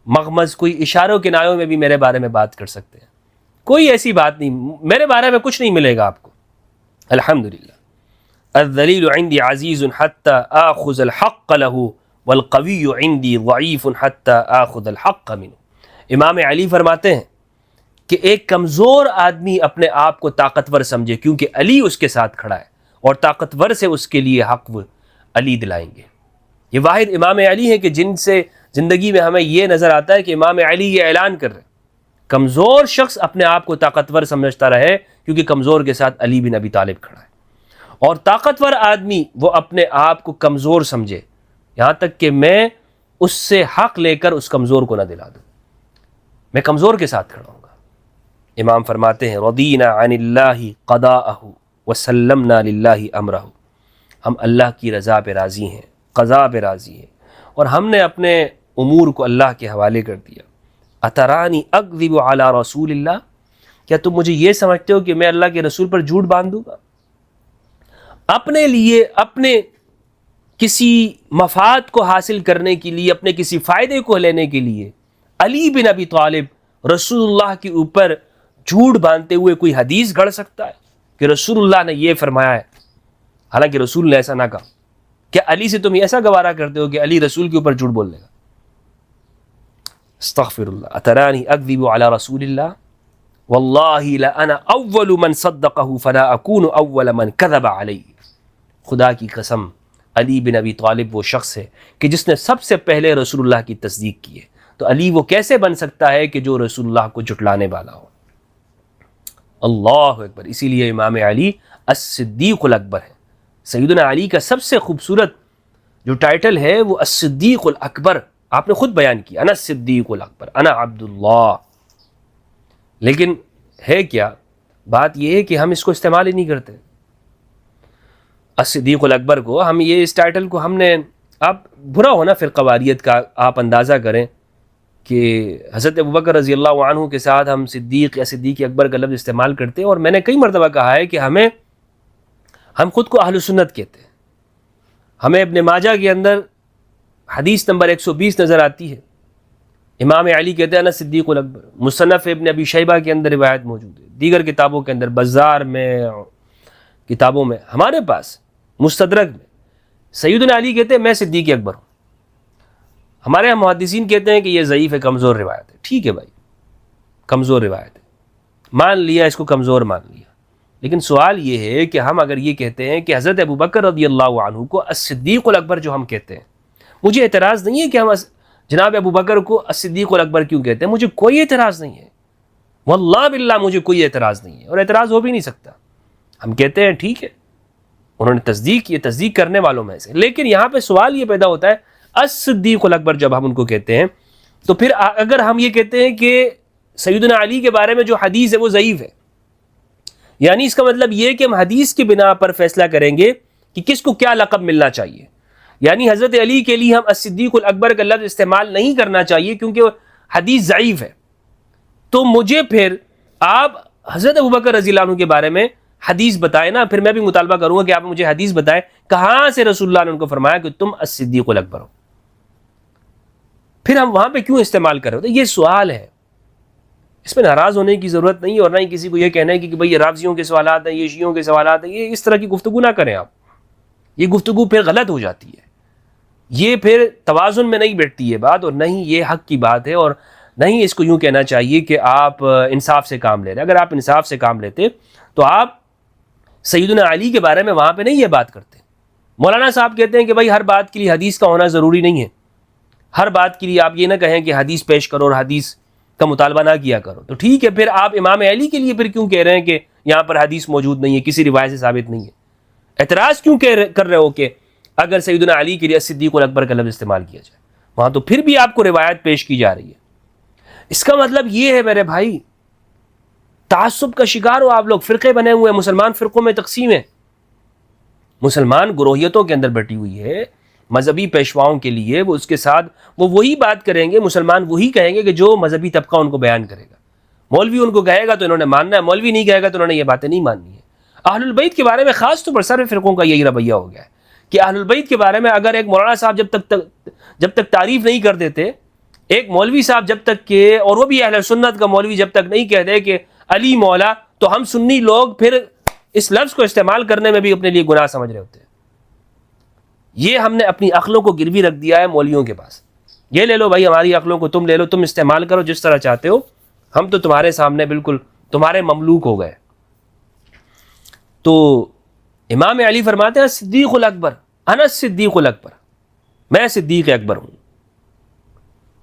مغمز کوئی اشاروں کنایوں میں بھی میرے بارے میں بات کر سکتے ہیں، کوئی ایسی بات نہیں، میرے بارے میں کچھ نہیں ملے گا آپ کو۔ الحمدللہ الذلیل عندی عزیز حتی آخذ الحق له والقوی عندی ضعیف حتی آخذ الحق منه۔ امام علی فرماتے ہیں کہ ایک کمزور آدمی اپنے آپ کو طاقتور سمجھے، کیونکہ علی اس کے ساتھ کھڑا ہے، اور طاقتور سے اس کے لیے حق وہ علی دلائیں گے۔ یہ واحد امام علی ہیں کہ جن سے زندگی میں ہمیں یہ نظر آتا ہے کہ امام علی یہ اعلان کر رہے ہیں، کمزور شخص اپنے آپ کو طاقتور سمجھتا رہے، کیونکہ کمزور کے ساتھ علی بن ابی طالب کھڑا ہے، اور طاقتور آدمی وہ اپنے آپ کو کمزور سمجھے، یہاں تک کہ میں اس سے حق لے کر اس کمزور کو نہ دلا دوں، میں کمزور کے ساتھ کھڑا ہوں گا۔ امام فرماتے ہیں رضینا عن اللہ قضاءہ وسلمنا للہ امرہ، ہم اللہ کی رضا پہ راضی ہیں، قضاء پہ راضی ہیں، اور ہم نے اپنے امور کو اللہ کے حوالے کر دیا۔ اترانی اکذب علی رسول اللہ، کیا تم مجھے یہ سمجھتے ہو کہ میں اللہ کے رسول پر جھوٹ باندھ دوں گا؟ اپنے لیے، اپنے کسی مفاد کو حاصل کرنے کے لیے، اپنے کسی فائدے کو لینے کے لیے علی بن ابی طالب رسول اللہ کے اوپر جھوٹ باندھتے ہوئے کوئی حدیث گھڑ سکتا ہے کہ رسول اللہ نے یہ فرمایا ہے، حالانکہ رسول نے ایسا نہ کہا؟ کیا علی سے تم ایسا گوارا کرتے ہو کہ علی رسول کے اوپر جھوٹ بول لے گا؟ استغفر اللہ۔ اترانی اکذب علی رسول اللہ واللہ لانا اول من صدقہ فلا اکون اول من کذب علیہ۔ خدا کی قسم علی بن ابی طالب وہ شخص ہے کہ جس نے سب سے پہلے رسول اللہ کی تصدیق کی ہے، تو علی وہ کیسے بن سکتا ہے کہ جو رسول اللہ کو جھٹلانے والا ہو؟ اللہ اکبر۔ اسی لیے امام علی الصدیق الاکبر ہے۔ سیدنا علی کا سب سے خوبصورت جو ٹائٹل ہے وہ الصدیق الاکبر، آپ نے خود بیان کیا، انا الصدیق الاکبر، انا عبداللہ۔ لیکن ہے کیا بات یہ ہے کہ ہم اس کو استعمال ہی نہیں کرتے۔ الصدیق الاکبر کو ہم یہ اس ٹائٹل کو ہم نے، آپ برا ہونا فرقہ واریت کا آپ اندازہ کریں کہ حضرت ابوبکر رضی اللہ عنہ کے ساتھ ہم صدیق یا صدیق اکبر کا لفظ استعمال کرتے ہیں، اور میں نے کئی مرتبہ کہا ہے کہ ہم خود کو اہل سنت کہتے ہیں۔ ہمیں ابن ماجہ کے اندر حدیث نمبر 120 نظر آتی ہے، امام علی کہتے ہیں انا صدیق الاکبر۔ مصنف ابن ابی شیبہ کے اندر روایت موجود ہے، دیگر کتابوں کے اندر، بزار میں، کتابوں میں، ہمارے پاس مستدرک میں سیدنا علی کہتے ہیں میں صدیق اکبر ہوں۔ ہمارے یہاں محدثین کہتے ہیں کہ یہ ضعیف ہے، کمزور روایت ہے۔ ٹھیک ہے بھائی، کمزور روایت ہے، مان لیا، اس کو کمزور مان لیا، لیکن سوال یہ ہے کہ ہم اگر یہ کہتے ہیں کہ حضرت ابوبکر رضی اللہ عنہ کو الصدیق الاکبر جو ہم کہتے ہیں، مجھے اعتراض نہیں ہے کہ ہم جناب ابوبکر کو الصدیق الاکبر کیوں کہتے ہیں، مجھے کوئی اعتراض نہیں ہے، واللہ باللہ مجھے کوئی اعتراض نہیں ہے، اور اعتراض ہو بھی نہیں سکتا۔ ہم کہتے ہیں ٹھیک ہے، انہوں نے تصدیق کی، تصدیق کرنے والوں میں سے، لیکن یہاں پہ سوال یہ پیدا ہوتا ہے الصدیق الاکبر جب ہم ان کو کہتے ہیں، تو پھر اگر ہم یہ کہتے ہیں کہ سیدنا علی کے بارے میں جو حدیث ہے وہ ضعیف ہے، یعنی اس کا مطلب یہ کہ ہم حدیث کی بنا پر فیصلہ کریں گے کہ کس کو کیا لقب ملنا چاہیے، یعنی حضرت علی کے لیے ہم الصدیق الاکبر کا لفظ استعمال نہیں کرنا چاہیے کیونکہ حدیث ضعیف ہے، تو مجھے پھر آپ حضرت ابوبکر رضی اللہ عنہ کے بارے میں حدیث بتائیں نا، پھر میں بھی مطالبہ کروں گا کہ آپ مجھے حدیث بتائیں کہاں سے رسول اللہ نے ان کو فرمایا کہ تم الصدیق الاکبر ہو، پھر ہم وہاں پہ کیوں استعمال کر رہے ہوتے؟ یہ سوال ہے، اس میں ناراض ہونے کی ضرورت نہیں، اور نہ ہی کسی کو یہ کہنا ہے کہ بھئی یہ رافضیوں کے سوالات ہیں، یہ شیعوں کے سوالات ہیں، یہ اس طرح کی گفتگو نہ کریں آپ، یہ گفتگو پھر غلط ہو جاتی ہے، یہ پھر توازن میں نہیں بیٹھتی ہے بات، اور نہ ہی یہ حق کی بات ہے، اور نہ ہی اس کو یوں کہنا چاہیے کہ آپ انصاف سے کام لے رہے ہیں۔ اگر آپ انصاف سے کام لیتے تو آپ سیدنا علی کے بارے میں وہاں پہ نہیں یہ بات کرتے۔ مولانا صاحب کہتے ہیں کہ بھائی ہر بات کے لیے حدیث کا ہونا ضروری نہیں ہے، ہر بات کے لیے آپ یہ نہ کہیں کہ حدیث پیش کرو اور حدیث کا مطالبہ نہ کیا کرو، تو ٹھیک ہے، پھر آپ امام علی کے لیے پھر کیوں کہہ رہے ہیں کہ یہاں پر حدیث موجود نہیں ہے، کسی روایت سے ثابت نہیں ہے؟ اعتراض کیوں کر رہے ہو کہ اگر سیدنا علی کے لیے صدیق الاکبر کا لفظ استعمال کیا جائے، وہاں تو پھر بھی آپ کو روایت پیش کی جا رہی ہے۔ اس کا مطلب یہ ہے میرے بھائی، تعصب کا شکار ہو آپ لوگ، فرقے بنے ہوئے ہیں، مسلمان فرقوں میں تقسیم ہے، مسلمان گروہیتوں کے اندر بٹی ہوئی ہے مذہبی پیشواؤں کے لیے. وہ اس کے ساتھ وہ وہی بات کریں گے، مسلمان وہی کہیں گے کہ جو مذہبی طبقہ ان کو بیان کرے گا. مولوی ان کو کہے گا تو انہوں نے ماننا ہے، مولوی نہیں کہے گا تو انہوں نے یہ باتیں نہیں ماننی ہے. اہل البیت کے بارے میں خاص طور پر سارے فرقوں کا یہی رویہ ہو گیا ہے کہ اہل البیت کے بارے میں اگر ایک مولانا صاحب جب تک تعریف نہیں کر دیتے، ایک مولوی صاحب جب تک کہ، اور وہ بھی اہل سنت کا مولوی جب تک نہیں کہہ دے کہ علی مولا، تو ہم سنی لوگ پھر اس لفظ کو استعمال کرنے میں بھی اپنے لیے گناہ سمجھ رہے ہوتے ہیں. یہ ہم نے اپنی عقلوں کو گروی رکھ دیا ہے مولویوں کے پاس. یہ لے لو بھائی ہماری عقلوں کو، تم لے لو، تم استعمال کرو جس طرح چاہتے ہو، ہم تو تمہارے سامنے بالکل تمہارے مملوک ہو گئے. تو امام علی فرماتے ہیں صدیق الاکبر، انا صدیق الاکبر، میں صدیق اکبر ہوں.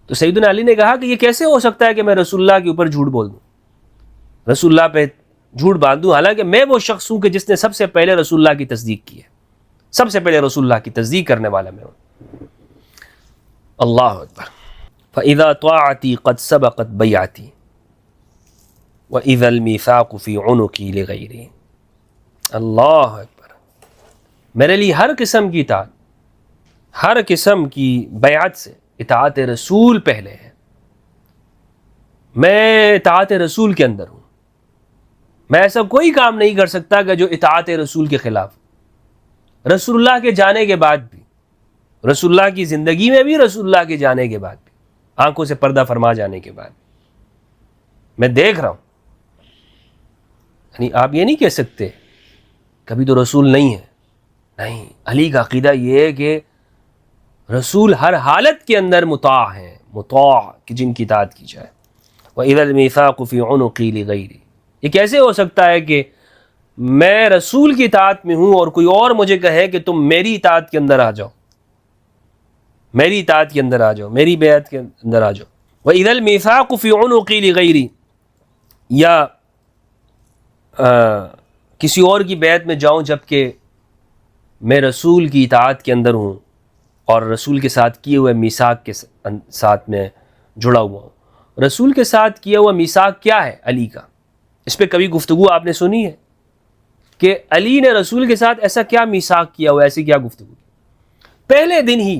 تو سیدنا علی نے کہا کہ یہ کیسے ہو سکتا ہے کہ میں رسول اللہ کے اوپر جھوٹ بول دوں، رسول اللہ پہ جھوٹ باندھوں، حالانکہ میں وہ شخص ہوں کہ جس نے سب سے پہلے رسول اللہ کی تصدیق کی ہے، سب سے پہلے رسول اللہ کی تصدیق کرنے والا میں ہوں. اللہ اکبر. فاذا طاعتی قد سبقت بیعتی واذا المیثاق فی عنقی لغیری. اللہ اکبر. میرے لیے ہر قسم کی اطاعت، ہر قسم کی بیعت سے اطاعت رسول پہلے ہے. میں اطاعت رسول کے اندر ہوں. میں ایسا کوئی کام نہیں کر سکتا کہ جو اطاعت رسول کے خلاف. رسول اللہ کے جانے کے بعد بھی، رسول اللہ کی زندگی میں بھی، رسول اللہ کے جانے کے بعد بھی، آنکھوں سے پردہ فرما جانے کے بعد میں دیکھ رہا ہوں. یعنی آپ یہ نہیں کہہ سکتے کبھی تو رسول نہیں ہے. نہیں، علی کا عقیدہ یہ ہے کہ رسول ہر حالت کے اندر مطاع ہیں، مطاع کہ جن کی اطاعت کی جائے. وَإِذَا الْمِيثَاقُ فِي عُنُقِي لِغَيْرِي. یہ کیسے ہو سکتا ہے کہ میں رسول کی اطاعت میں ہوں اور کوئی اور مجھے کہے کہ تم میری اطاعت کے اندر آ جاؤ، میری اطاعت کے اندر آ جاؤ، میری بیعت کے اندر آ جاؤ. وَإِذَا الْمِيثَاقُ فِي عُنُقِي لِغَيْرِي. یا کسی اور کی بیعت میں جاؤں جبکہ میں رسول کی اطاعت کے اندر ہوں اور رسول کے ساتھ کیے ہوئے میثاق کے ساتھ میں جڑا ہوا ہوں. رسول کے ساتھ کیا ہوا میثاق کیا ہے علی کا؟ اس پہ کبھی گفتگو آپ نے سنی ہے کہ علی نے رسول کے ساتھ ایسا کیا میثاق کیا ہوا، ایسی کیا گفتگو کی؟ پہلے دن ہی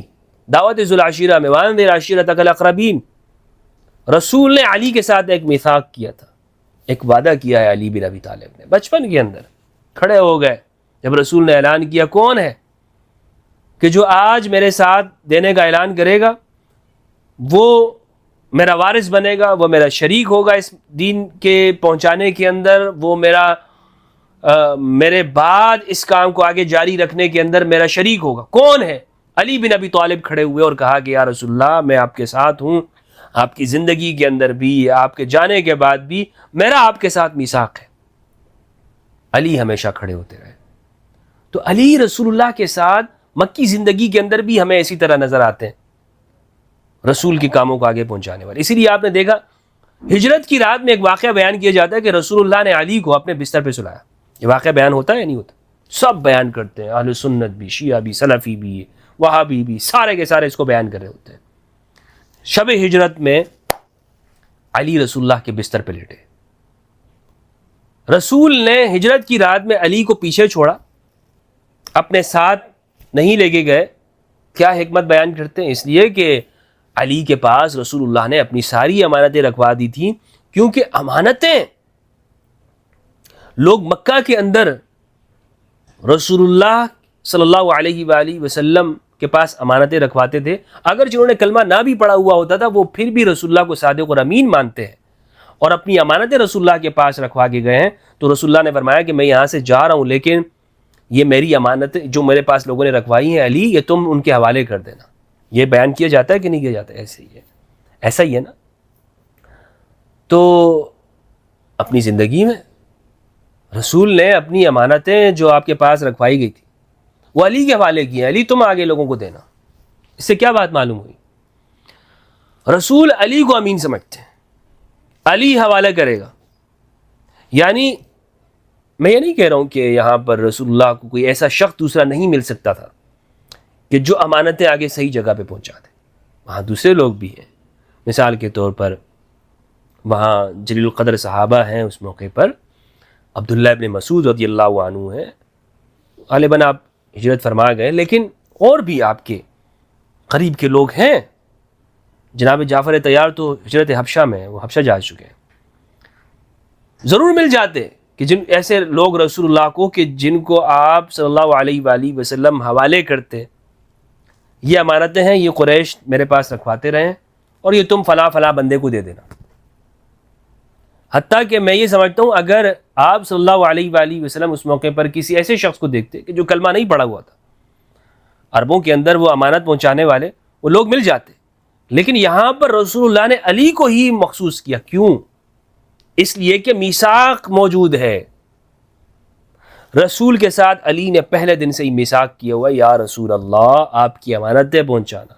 دعوت ذو العشیرہ میں وانذر عشیرتک الاقربین، رسول نے علی کے ساتھ ایک میثاق کیا تھا، ایک وعدہ کیا ہے علی بن ابی طالب نے. بچپن کے اندر کھڑے ہو گئے جب رسول نے اعلان کیا، کون ہے کہ جو آج میرے ساتھ دینے کا اعلان کرے گا وہ میرا وارث بنے گا، وہ میرا شریک ہوگا اس دین کے پہنچانے کے اندر، وہ میرے بعد اس کام کو آگے جاری رکھنے کے اندر میرا شریک ہوگا. کون ہے؟ علی بن ابی طالب کھڑے ہوئے اور کہا کہ یا رسول اللہ میں آپ کے ساتھ ہوں، آپ کی زندگی کے اندر بھی، آپ کے جانے کے بعد بھی میرا آپ کے ساتھ میثاق ہے. علی ہمیشہ کھڑے ہوتے رہے. تو علی رسول اللہ کے ساتھ مکی زندگی کے اندر بھی ہمیں اسی طرح نظر آتے ہیں، رسول کے کاموں کو آگے پہنچانے والے. اسی لیے آپ نے دیکھا ہجرت کی رات میں ایک واقعہ بیان کیا جاتا ہے کہ رسول اللہ نے علی کو اپنے بستر پہ سلایا. یہ واقعہ بیان ہوتا ہے یا نہیں ہوتا؟ سب بیان کرتے ہیں، اہل سنت بھی، شیعہ بھی، سلفی بھی، وہابی بھی، سارے کے سارے اس کو بیان کر رہے ہوتے ہیں. شب ہجرت میں علی رسول اللہ کے بستر پہ لیٹے. رسول نے ہجرت کی رات میں علی کو پیچھے چھوڑا، اپنے ساتھ نہیں لے کے گئے. کیا حکمت بیان کرتے ہیں؟ اس لیے کہ علی کے پاس رسول اللہ نے اپنی ساری امانتیں رکھوا دی تھیں، کیونکہ امانتیں لوگ مکہ کے اندر رسول اللہ صلی اللہ علیہ وآلہ وسلم کے پاس امانتیں رکھواتے تھے. اگر جنہوں نے کلمہ نہ بھی پڑھا ہوا ہوتا تھا وہ پھر بھی رسول اللہ کو صادق اور امین مانتے ہیں اور اپنی امانتیں رسول اللہ کے پاس رکھوا کے گئے ہیں. تو رسول اللہ نے فرمایا کہ میں یہاں سے جا رہا ہوں، لیکن یہ میری امانتیں جو میرے پاس لوگوں نے رکھوائی ہیں علی، یہ تم ان کے حوالے کر دینا. یہ بیان کیا جاتا ہے کہ نہیں کیا جاتا؟ ایسے ہی ہے، ایسا ہی ہے نا. تو اپنی زندگی میں رسول نے اپنی امانتیں جو آپ کے پاس رکھوائی گئی تھی وہ علی کے حوالے کی ہیں. علی تم آگے لوگوں کو دینا. اس سے کیا بات معلوم ہوئی؟ رسول علی کو امین سمجھتے ہیں، علی حوالہ کرے گا. یعنی میں یہ نہیں کہہ رہا ہوں کہ یہاں پر رسول اللہ کو کوئی ایسا شخص دوسرا نہیں مل سکتا تھا کہ جو امانتیں آگے صحیح جگہ پہ پہنچا دے. وہاں دوسرے لوگ بھی ہیں. مثال کے طور پر وہاں جلیل القدر صحابہ ہیں اس موقع پر، عبداللہ ابن مسعود رضی اللہ عنہ ہیں، غالباً آپ ہجرت فرما گئے، لیکن اور بھی آپ کے قریب کے لوگ ہیں۔ جناب جعفر طیار تو ہجرت حبشہ میں ہیں، وہ حبشہ جا چکے ہیں۔ ضرور مل جاتے کہ جن ایسے لوگ رسول اللہ کو کہ جن کو آپ صلی اللہ علیہ وآلہ وسلم حوالے کرتے، یہ امانتیں ہیں، یہ قریش میرے پاس رکھواتے رہیں اور یہ تم فلاں فلاں بندے کو دے دینا۔ حتیٰ کہ میں یہ سمجھتا ہوں اگر آپ صلی اللہ علیہ وآلہ وسلم اس موقع پر کسی ایسے شخص کو دیکھتے کہ جو کلمہ نہیں پڑھا ہوا تھا، عربوں کے اندر وہ امانت پہنچانے والے وہ لوگ مل جاتے، لیکن یہاں پر رسول اللہ نے علی کو ہی مخصوص کیا۔ کیوں؟ اس لیے کہ میثاق موجود ہے، رسول کے ساتھ علی نے پہلے دن سے ہی میثاق کیا ہوا، یا رسول اللہ آپ کی امانتیں پہنچانا،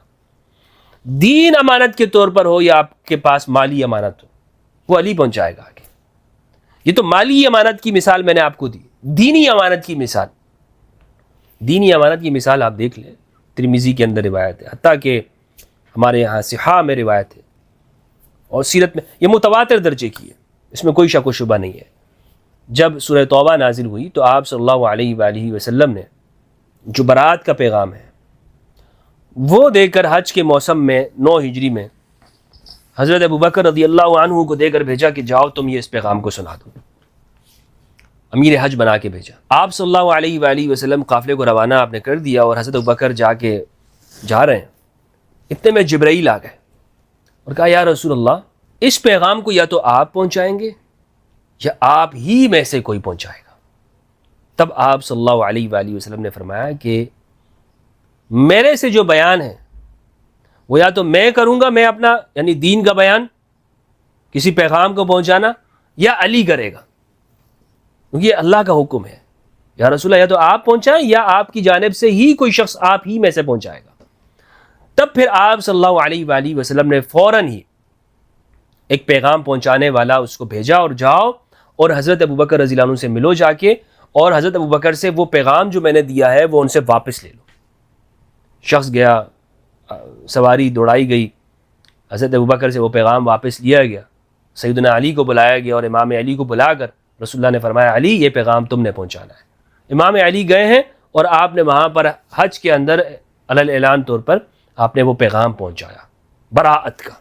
دین امانت کے طور پر ہو یا آپ کے پاس مالی امانت ہو، وہ علی پہنچائے گا آگے۔ یہ تو مالی امانت کی مثال میں نے آپ کو دی، دینی امانت کی مثال، دینی امانت کی مثال آپ دیکھ لیں، ترمذی کے اندر روایت ہے، حتیٰ کہ ہمارے یہاں صحاح میں روایت ہے اور سیرت میں یہ متواتر درجے کی ہے، اس میں کوئی شک و شبہ نہیں ہے۔ جب سورہ توبہ نازل ہوئی تو آپ صلی اللہ علیہ وآلہ وسلم نے جو برات کا پیغام ہے وہ دے کر حج کے موسم میں 9 ہجری میں حضرت ابوبکر رضی اللہ عنہ کو دے کر بھیجا کہ جاؤ تم یہ اس پیغام کو سنا دو، امیر حج بنا کے بھیجا۔ آپ صلی اللہ علیہ وآلہ وسلم قافلے کو روانہ آپ نے کر دیا اور حضرت ابوبکر جا رہے ہیں، اتنے میں جبرائیل آ گئے اور کہا یا رسول اللہ اس پیغام کو یا تو آپ پہنچائیں گے یا آپ ہی میں سے کوئی پہنچائے گا۔ تب آپ صلی اللہ علیہ وآلہ وسلم نے فرمایا کہ میرے سے جو بیان ہے وہ یا تو میں کروں گا، میں اپنا یعنی دین کا بیان، کسی پیغام کو پہنچانا، یا علی کرے گا، کیونکہ یہ اللہ کا حکم ہے۔ یا رسول اللہ یا تو آپ پہنچائیں یا آپ کی جانب سے ہی کوئی شخص آپ ہی میں سے پہنچائے گا۔ تب پھر آپ صلی اللہ علیہ وآلہ وسلم نے فوراً ہی ایک پیغام پہنچانے والا اس کو بھیجا اور جاؤ اور حضرت ابوبکر رضی اللہ عنہ سے ملو جا کے، اور حضرت ابوبکر سے وہ پیغام جو میں نے دیا ہے وہ ان سے واپس لے لو۔ شخص گیا، سواری دوڑائی گئی، حضرت ابوبکر سے وہ پیغام واپس لیا گیا، سیدنا علی کو بلایا گیا اور امام علی کو بلا کر رسول اللہ نے فرمایا علی یہ پیغام تم نے پہنچانا ہے۔ امام علی گئے ہیں اور آپ نے وہاں پر حج کے اندر علی اعلان طور پر آپ نے وہ پیغام پہنچایا براءت کا،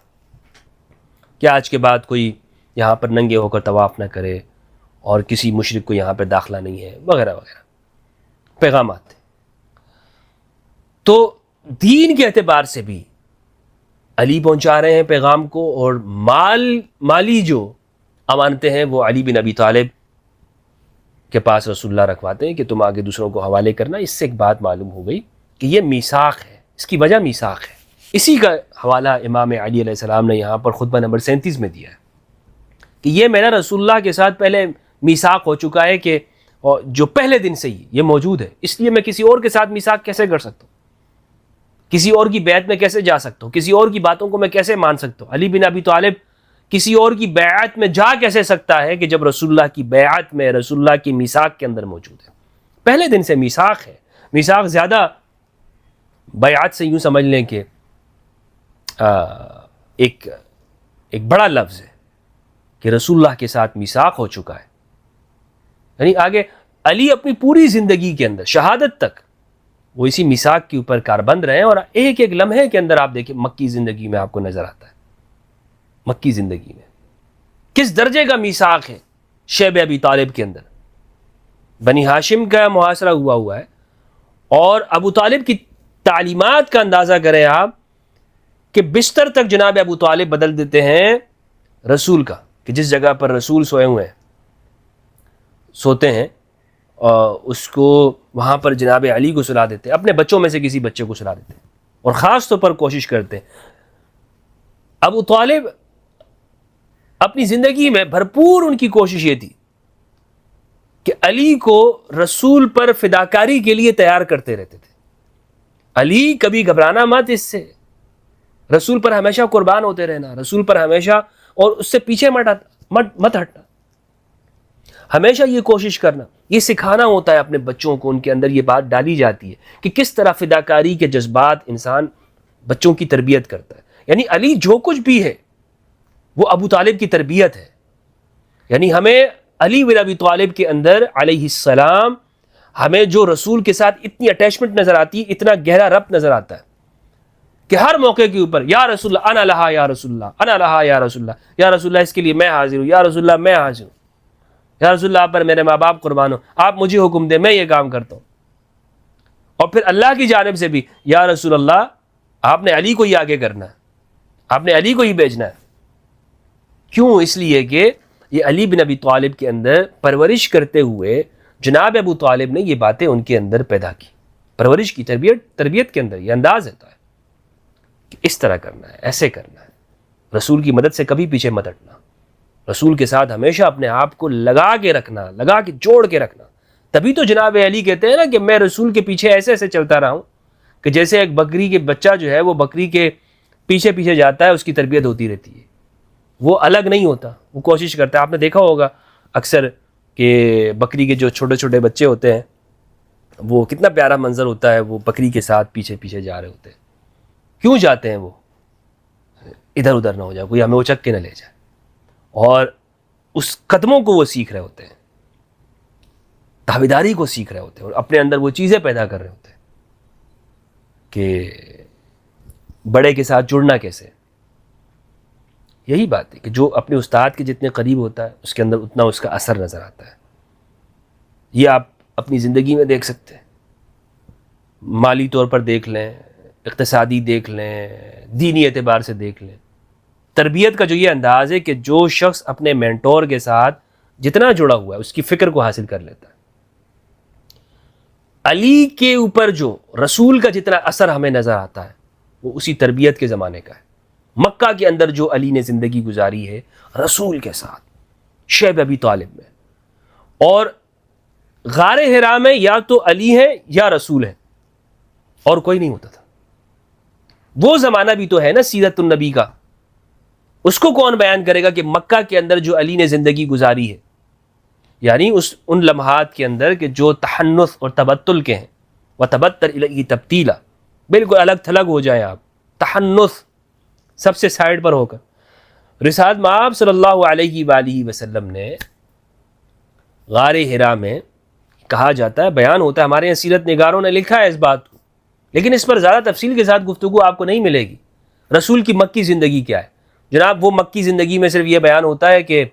کہ آج کے بعد کوئی یہاں پر ننگے ہو کر طواف نہ کرے اور کسی مشرک کو یہاں پہ داخلہ نہیں ہے، وغیرہ وغیرہ پیغامات تھے۔ تو دین کے اعتبار سے بھی علی پہنچا رہے ہیں پیغام کو، اور مالی جو امانتیں ہیں وہ علی بن ابی طالب کے پاس رسول اللہ رکھواتے ہیں کہ تم آگے دوسروں کو حوالے کرنا۔ اس سے ایک بات معلوم ہو گئی کہ یہ میثاق ہے، اس کی وجہ میثاق ہے۔ اسی کا حوالہ امام علی علیہ السلام نے یہاں پر خطبہ نمبر 37 میں دیا ہے کہ یہ میرا رسول اللہ کے ساتھ پہلے میثاق ہو چکا ہے کہ جو پہلے دن سے ہی یہ موجود ہے، اس لیے میں کسی اور کے ساتھ میثاق کیسے کر سکتا ہوں، کسی اور کی بیعت میں کیسے جا سکتا ہوں، کسی اور کی باتوں کو میں کیسے مان سکتا ہوں۔ علی بن ابی طالب کسی اور کی بیعت میں جا کیسے سکتا ہے کہ جب رسول اللہ کی بیعت میں، رسول اللہ کی میثاق کے اندر موجود ہے، پہلے دن سے میثاق ہے۔ میثاق زیادہ بیعت سے یوں سمجھ لیں کہ ایک بڑا لفظ ہے کہ رسول اللہ کے ساتھ میثاق ہو چکا ہے، یعنی آگے علی اپنی پوری زندگی کے اندر شہادت تک وہ اسی میثاق کے اوپر کاربند رہے ہیں، اور ایک ایک لمحے کے اندر آپ دیکھیں مکی زندگی میں آپ کو نظر آتا ہے، مکی زندگی میں کس درجے کا میثاق ہے شیب ابی طالب کے اندر۔ بنی ہاشم کا محاصرہ ہوا ہے، اور ابو طالب کی تعلیمات کا اندازہ کریں آپ کہ بستر تک جناب ابو طالب بدل دیتے ہیں رسول کا، کہ جس جگہ پر رسول سوئے ہوئے ہیں سوتے ہیں اس کو وہاں پر جناب علی کو سلا دیتے ہیں، اپنے بچوں میں سے کسی بچے کو سلا دیتے ہیں، اور خاص طور پر کوشش کرتے ہیں۔ ابو طالب اپنی زندگی میں بھرپور ان کی کوشش یہ تھی کہ علی کو رسول پر فداکاری کے لیے تیار کرتے رہتے تھے۔ علی کبھی گھبرانا مت، اس سے رسول پر ہمیشہ قربان ہوتے رہنا، رسول پر ہمیشہ، اور اس سے پیچھے مت ہٹنا، ہمیشہ یہ کوشش کرنا، یہ سکھانا ہوتا ہے اپنے بچوں کو، ان کے اندر یہ بات ڈالی جاتی ہے کہ کس طرح فداکاری کے جذبات انسان بچوں کی تربیت کرتا ہے۔ یعنی علی جو کچھ بھی ہے وہ ابو طالب کی تربیت ہے. یعنی ہمیں علی بن ابی طالب کے اندر علیہ السلام ہمیں جو رسول کے ساتھ اتنی اٹیچمنٹ نظر آتی ہے, اتنا گہرا ربط نظر آتا ہے کہ ہر موقع کے اوپر یا رسول اللہ انا لہا یا رسول اللہ انا لہا یا رسول اللہ, یا رسول اللہ اس کے لیے میں حاضر ہوں, یا رسول اللہ میں حاضر ہوں, یا رسول اللہ آپ پر میرے ماں باپ قربان ہو, آپ مجھے حکم دیں میں یہ کام کرتا ہوں. اور پھر اللہ کی جانب سے بھی یا رسول اللہ آپ نے علی کو ہی آگے کرنا ہے, آپ نے علی کو ہی بھیجنا ہے. کیوں؟ اس لیے کہ یہ علی بن ابی طالب کے اندر پرورش کرتے ہوئے جناب ابو طالب نے یہ باتیں ان کے اندر پیدا کی. پرورش کی تربیت کے اندر یہ انداز رہتا ہے کہ اس طرح کرنا ہے, ایسے کرنا ہے, رسول کی مدد سے کبھی پیچھے مت ہٹنا, رسول کے ساتھ ہمیشہ اپنے آپ کو لگا کے رکھنا, لگا کے جوڑ کے رکھنا. تبھی تو جناب علی کہتے ہیں نا کہ میں رسول کے پیچھے ایسے ایسے چلتا رہا ہوں کہ جیسے ایک بکری کے بچہ جو ہے وہ بکری کے پیچھے پیچھے جاتا ہے, اس کی تربیت ہوتی رہتی ہے, وہ الگ نہیں ہوتا, وہ کوشش کرتا ہے. آپ نے دیکھا ہوگا اکثر کہ بکری کے جو چھوٹے چھوٹے بچے ہوتے ہیں وہ کتنا پیارا منظر ہوتا ہے, وہ بکری کے ساتھ پیچھے پیچھے جا رہے ہوتے ہیں. کیوں جاتے ہیں؟ وہ ادھر ادھر نہ ہو جائے, کوئی ہمیں اچک کے نہ لے جائے, اور اس قدموں کو وہ سیکھ رہے ہوتے ہیں, تابعداری کو سیکھ رہے ہوتے ہیں, اور اپنے اندر وہ چیزیں پیدا کر رہے ہوتے ہیں کہ بڑے کے ساتھ جڑنا کیسے. یہی بات ہے کہ جو اپنے استاد کے جتنے قریب ہوتا ہے اس کے اندر اتنا اس کا اثر نظر آتا ہے. یہ آپ اپنی زندگی میں دیکھ سکتے ہیں, مالی طور پر دیکھ لیں, اقتصادی دیکھ لیں, دینی اعتبار سے دیکھ لیں. تربیت کا جو یہ انداز ہے کہ جو شخص اپنے مینٹور کے ساتھ جتنا جڑا ہوا ہے اس کی فکر کو حاصل کر لیتا ہے. علی کے اوپر جو رسول کا جتنا اثر ہمیں نظر آتا ہے وہ اسی تربیت کے زمانے کا ہے. مکہ کے اندر جو علی نے زندگی گزاری ہے رسول کے ساتھ, شیب ابی طالب میں, اور غار حرا میں یا تو علی ہے یا رسول ہے اور کوئی نہیں ہوتا تھا. وہ زمانہ بھی تو ہے نا سیرت النبی کا, اس کو کون بیان کرے گا کہ مکہ کے اندر جو علی نے زندگی گزاری ہے, یعنی ان لمحات کے اندر کہ جو تحنث اور تبتل کے ہیں, وتبتل الیہ تبتیلا, بالکل الگ تھلگ ہو جائیں آپ, تحنث سب سے سائڈ پر ہو کر. رسالت مآب صلی اللہ علیہ وآلہ وسلم نے غار حرا میں کہا جاتا ہے, بیان ہوتا ہے, ہمارے یہاں سیرت نگاروں نے لکھا ہے اس بات کو, لیکن اس پر زیادہ تفصیل کے ساتھ گفتگو آپ کو نہیں ملے گی. رسول کی مکی زندگی کیا ہے جناب؟ وہ مکی زندگی میں صرف یہ بیان ہوتا ہے کہ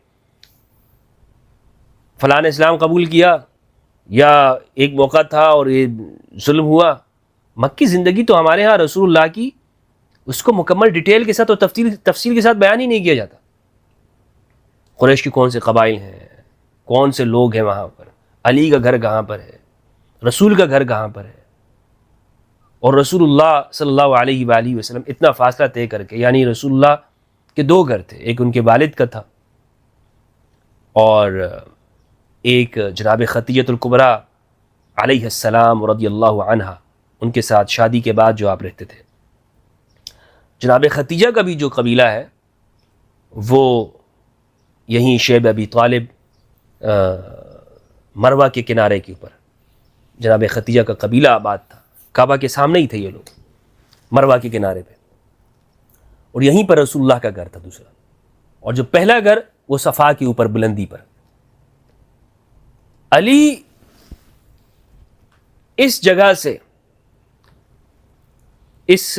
فلاں نے اسلام قبول کیا, یا ایک موقع تھا اور یہ ظلم ہوا. مکی زندگی تو ہمارے ہاں رسول اللہ کی اس کو مکمل ڈیٹیل کے ساتھ اور تفصیل کے ساتھ بیان ہی نہیں کیا جاتا. قریش کی کون سے قبائل ہیں, کون سے لوگ ہیں وہاں پر, علی کا گھر کہاں پر ہے, رسول کا گھر کہاں پر ہے, اور رسول اللہ صلی اللہ علیہ وآلہ وسلم اتنا فاصلہ طے کر کے, یعنی رسول اللہ کے دو گھر تھے, ایک ان کے والد کا تھا اور ایک جناب خدیجہ الکبریٰ علیہ السلام رضی اللہ عنہا, ان کے ساتھ شادی کے بعد جو آپ رہتے تھے. جناب خدیجہ کا بھی جو قبیلہ ہے وہ یہیں شیب ابی طالب مروہ کے کنارے کے اوپر, جناب خدیجہ کا قبیلہ آباد تھا, کعبہ کے سامنے ہی تھے یہ لوگ, مروہ کے کنارے پہ, اور یہیں پر رسول اللہ کا گھر تھا دوسرا, اور جو پہلا گھر وہ صفا کے اوپر بلندی پر. علی اس جگہ سے, اس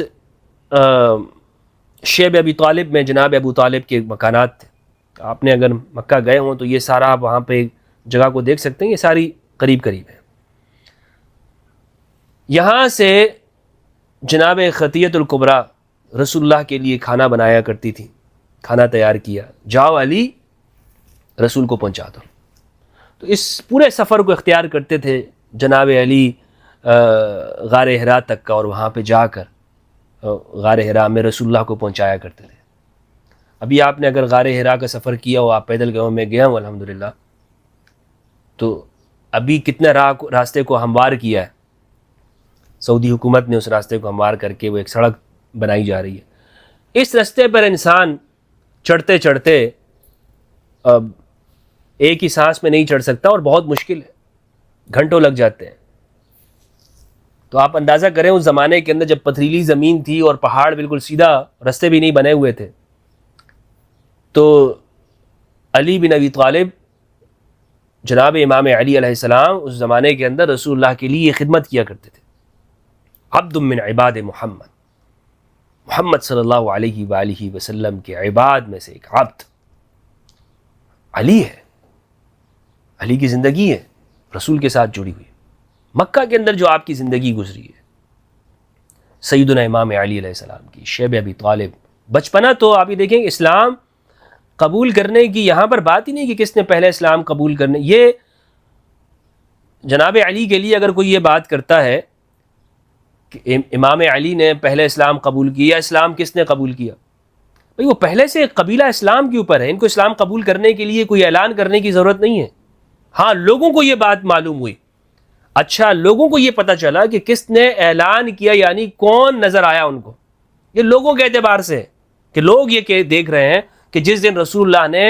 شیب ابی طالب میں جناب ابو طالب کے مکانات تھے. آپ نے اگر مکہ گئے ہوں تو یہ سارا آپ وہاں پہ جگہ کو دیکھ سکتے ہیں, یہ ساری قریب قریب ہے. یہاں سے جناب خدیجہ الکبریٰ رسول اللہ کے لیے کھانا بنایا کرتی تھی, کھانا تیار کیا, جاؤ علی رسول کو پہنچا دو. تو اس پورے سفر کو اختیار کرتے تھے جناب علی غار حرا تک کا, اور وہاں پہ جا کر غار حرا میں رسول اللہ کو پہنچایا کرتے تھے. ابھی آپ نے اگر غار حرا کا سفر کیا ہو, آپ پیدل گئے ہو, میں گیا ہوں الحمدللہ, تو ابھی کتنے راستے کو ہموار کیا ہے. سعودی حکومت نے اس راستے کو ہموار کر کے وہ ایک سڑک بنائی جا رہی ہے. اس راستے پر انسان چڑھتے چڑھتے ایک ہی سانس میں نہیں چڑھ سکتا, اور بہت مشکل ہے, گھنٹوں لگ جاتے ہیں. تو آپ اندازہ کریں اس زمانے کے اندر جب پتھریلی زمین تھی اور پہاڑ بالکل سیدھا, راستے بھی نہیں بنے ہوئے تھے, تو علی بن ابی طالب جناب امام علی علیہ السلام اس زمانے کے اندر رسول اللہ کے لیے خدمت کیا کرتے تھے. عبد من عباد محمد، محمد صلی اللہ علیہ وآلہ وسلم کے عباد میں سے ایک عبد علی ہے. علی کی زندگی ہے رسول کے ساتھ جڑی ہوئی. مکہ کے اندر جو آپ کی زندگی گزری ہے سیدنا امام علی علیہ السلام کی، شیب ابی طالب، بچپنا تو آپ یہ دیکھیں اسلام قبول کرنے کی یہاں پر بات ہی نہیں کہ کس نے پہلے اسلام قبول کرنے. یہ جناب علی کے لیے اگر کوئی یہ بات کرتا ہے کہ امام علی نے پہلے اسلام قبول کیا، اسلام کس نے قبول کیا، بھئی وہ پہلے سے قبیلہ اسلام کے اوپر ہے، ان کو اسلام قبول کرنے کے لیے کوئی اعلان کرنے کی ضرورت نہیں ہے. ہاں لوگوں کو یہ بات معلوم ہوئی، اچھا لوگوں کو یہ پتہ چلا کہ کس نے اعلان کیا، یعنی کون نظر آیا ان کو. یہ لوگوں کے اعتبار سے کہ لوگ یہ دیکھ رہے ہیں کہ جس دن رسول اللہ نے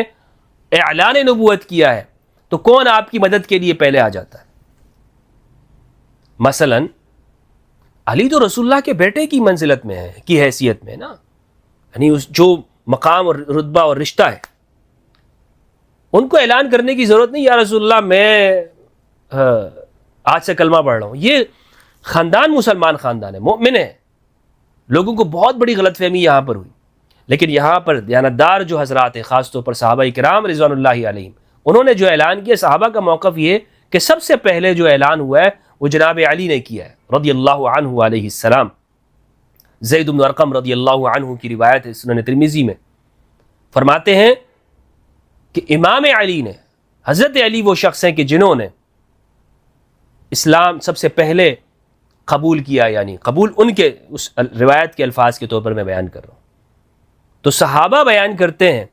اعلان نبوت کیا ہے تو کون آپ کی مدد کے لیے پہلے آ جاتا ہے. مثلا علی تو رسول اللہ کے بیٹے کی منزلت میں ہے، کی حیثیت میں نا، یعنی اس جو مقام اور رتبہ اور رشتہ ہے ان کو اعلان کرنے کی ضرورت نہیں، یا رسول اللہ میں آج سے کلمہ پڑھ رہا ہوں. یہ خاندان مسلمان خاندان ہے، مومن ہے. لوگوں کو بہت بڑی غلط فہمی یہاں پر ہوئی، لیکن یہاں پر دیانتدار جو حضرات ہیں، خاص طور پر صحابہ کرام رضوان اللہ علیہم، انہوں نے جو اعلان کیا، صحابہ کا موقف یہ کہ سب سے پہلے جو اعلان ہوا ہے وہ جناب علی نے کیا ہے رضی اللہ عنہ علیہ السلام. زید بن ارقم رضی اللہ عنہ کی روایت ہے سنن ترمذی میں، فرماتے ہیں کہ امام علی نے، حضرت علی وہ شخص ہیں کہ جنہوں نے اسلام سب سے پہلے قبول کیا، یعنی قبول ان کے اس روایت کے الفاظ کے طور پر میں بیان کر رہا ہوں. تو صحابہ بیان کرتے ہیں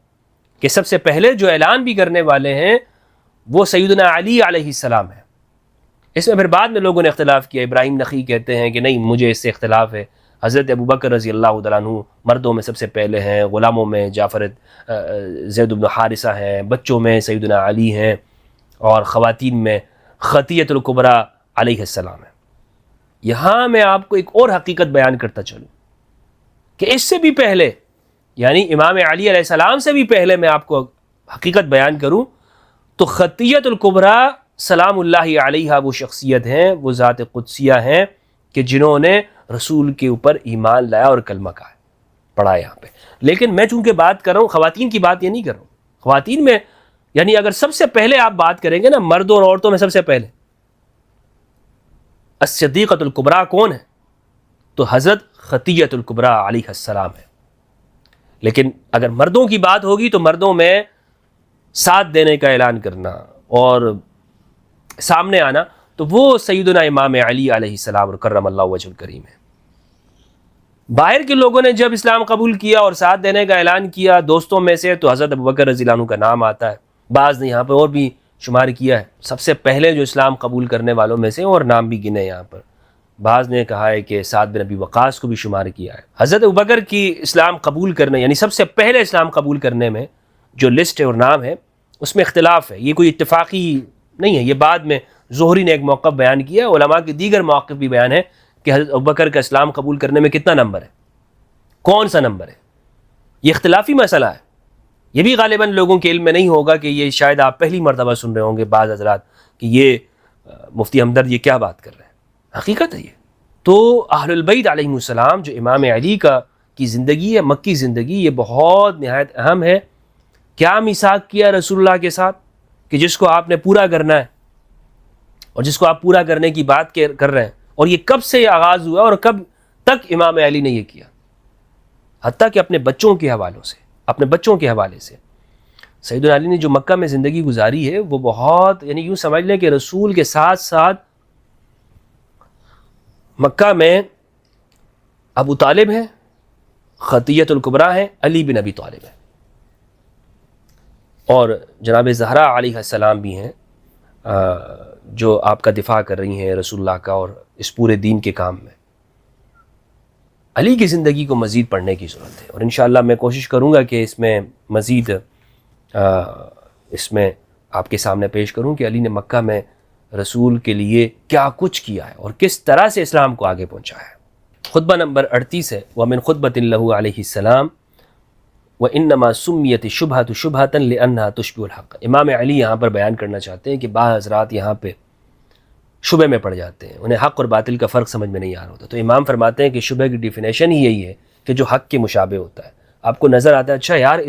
کہ سب سے پہلے جو اعلان بھی کرنے والے ہیں وہ سیدنا علی علیہ السلام ہے. اس میں پھر بعد میں لوگوں نے اختلاف کیا. ابراہیم نخعی کہتے ہیں کہ نہیں، مجھے اس سے اختلاف ہے. حضرت ابوبکر رضی اللہ تعالیٰ عنہ مردوں میں سب سے پہلے ہیں، غلاموں میں جعفر زید بن حارثہ ہیں، بچوں میں سیدنا علی ہیں، اور خواتین میں خطیۃ الکبریٰ علیہ السلام ہے. یہاں میں آپ کو ایک اور حقیقت بیان کرتا چلوں کہ اس سے بھی پہلے، یعنی امام علی علیہ السلام سے بھی پہلے میں آپ کو حقیقت بیان کروں تو خطیۃ الکبریٰ سلام اللہ علیہ وہ شخصیت ہیں، وہ ذات قدسیہ ہیں کہ جنہوں نے رسول کے اوپر ایمان لایا اور کلمہ کہا پڑھا یہاں پہ. لیکن میں چونکہ بات کر رہا ہوں خواتین کی، بات یہ نہیں کر رہا ہوں. خواتین میں یعنی اگر سب سے پہلے آپ بات کریں گے نا مردوں اور عورتوں میں، سب سے پہلے الصدیقۃ الکبریٰ کون ہے تو حضرت خطیۃ الکبریٰ علیہ السلام ہے. لیکن اگر مردوں کی بات ہوگی تو مردوں میں ساتھ دینے کا اعلان کرنا اور سامنے آنا تو وہ سیدنا امام علی علیہ السلام اور کرم اللہ وجہ الکریم ہے. باہر کے لوگوں نے جب اسلام قبول کیا اور ساتھ دینے کا اعلان کیا دوستوں میں سے تو حضرت ابوبکر رضی اللہ عنہ کا نام آتا ہے. بعض نے یہاں پر اور بھی شمار کیا ہے سب سے پہلے جو اسلام قبول کرنے والوں میں سے، اور نام بھی گنے یہاں پر. بعض نے کہا ہے کہ سعد بن ابی وقاص کو بھی شمار کیا ہے. حضرت ابوبکر کی اسلام قبول کرنے، یعنی سب سے پہلے اسلام قبول کرنے میں جو لسٹ ہے اور نام ہے اس میں اختلاف ہے، یہ کوئی اتفاقی نہیں ہے. یہ بعد میں زہری نے ایک موقف بیان کیا، علماء کے دیگر موقف بھی بیان ہے کہ حضرت ابوبکر کا اسلام قبول کرنے میں کتنا نمبر ہے، کون سا نمبر ہے. یہ اختلافی مسئلہ ہے. یہ بھی غالباً لوگوں کے علم میں نہیں ہوگا کہ یہ شاید آپ پہلی مرتبہ سن رہے ہوں گے بعض حضرات کہ یہ مفتی ہمدرد یہ کیا بات کر رہے ہیں. حقیقت ہے یہ. تو اہل البیت علیہم السلام جو امام علی کی زندگی ہے، مکی زندگی، یہ بہت نہایت اہم ہے. کیا میثاق کیا رسول اللہ کے ساتھ کہ جس کو آپ نے پورا کرنا ہے اور جس کو آپ پورا کرنے کی بات کر رہے ہیں، اور یہ کب سے آغاز ہوا اور کب تک امام علی نے یہ کیا، حتیٰ کہ اپنے بچوں کے حوالے سے سیدنا علی نے جو مکہ میں زندگی گزاری ہے وہ بہت، یعنی یوں سمجھ لیں کہ رسول کے ساتھ ساتھ مکہ میں ابو طالب ہیں، خطیۃ الکبریٰ ہیں، علی بن ابی طالب ہیں، اور جناب زہرا علیہ السلام بھی ہیں جو آپ کا دفاع کر رہی ہیں رسول اللہ کا اور اس پورے دین کے کام میں. علی کی زندگی کو مزید پڑھنے کی ضرورت ہے، اور انشاءاللہ میں کوشش کروں گا کہ اس میں مزید اس میں آپ کے سامنے پیش کروں کہ علی نے مکہ میں رسول کے لیے کیا کچھ کیا ہے اور کس طرح سے اسلام کو آگے پہنچایا ہے. خطبہ نمبر 38 ہے، وَمِنْ خُطْبَةٍ لَهُ علیہ السلام وَإِنَّمَا سُمِّيَتِ الشُّبْهَةُ شُبْهَةً لِأَنَّهَا تُشْبِهُ الْحَقَّ۔ امام علی یہاں پر بیان کرنا چاہتے ہیں کہ بعض حضرات یہاں پہ شبہ میں پڑ جاتے ہیں، انہیں حق اور باطل کا فرق سمجھ میں نہیں آ رہا ہوتا، تو امام فرماتے ہیں کہ شبہ کی ڈیفینیشن ہی یہی ہے کہ جو حق کے مشابہ ہوتا ہے۔ آپ کو نظر آتا ہے اچھا یار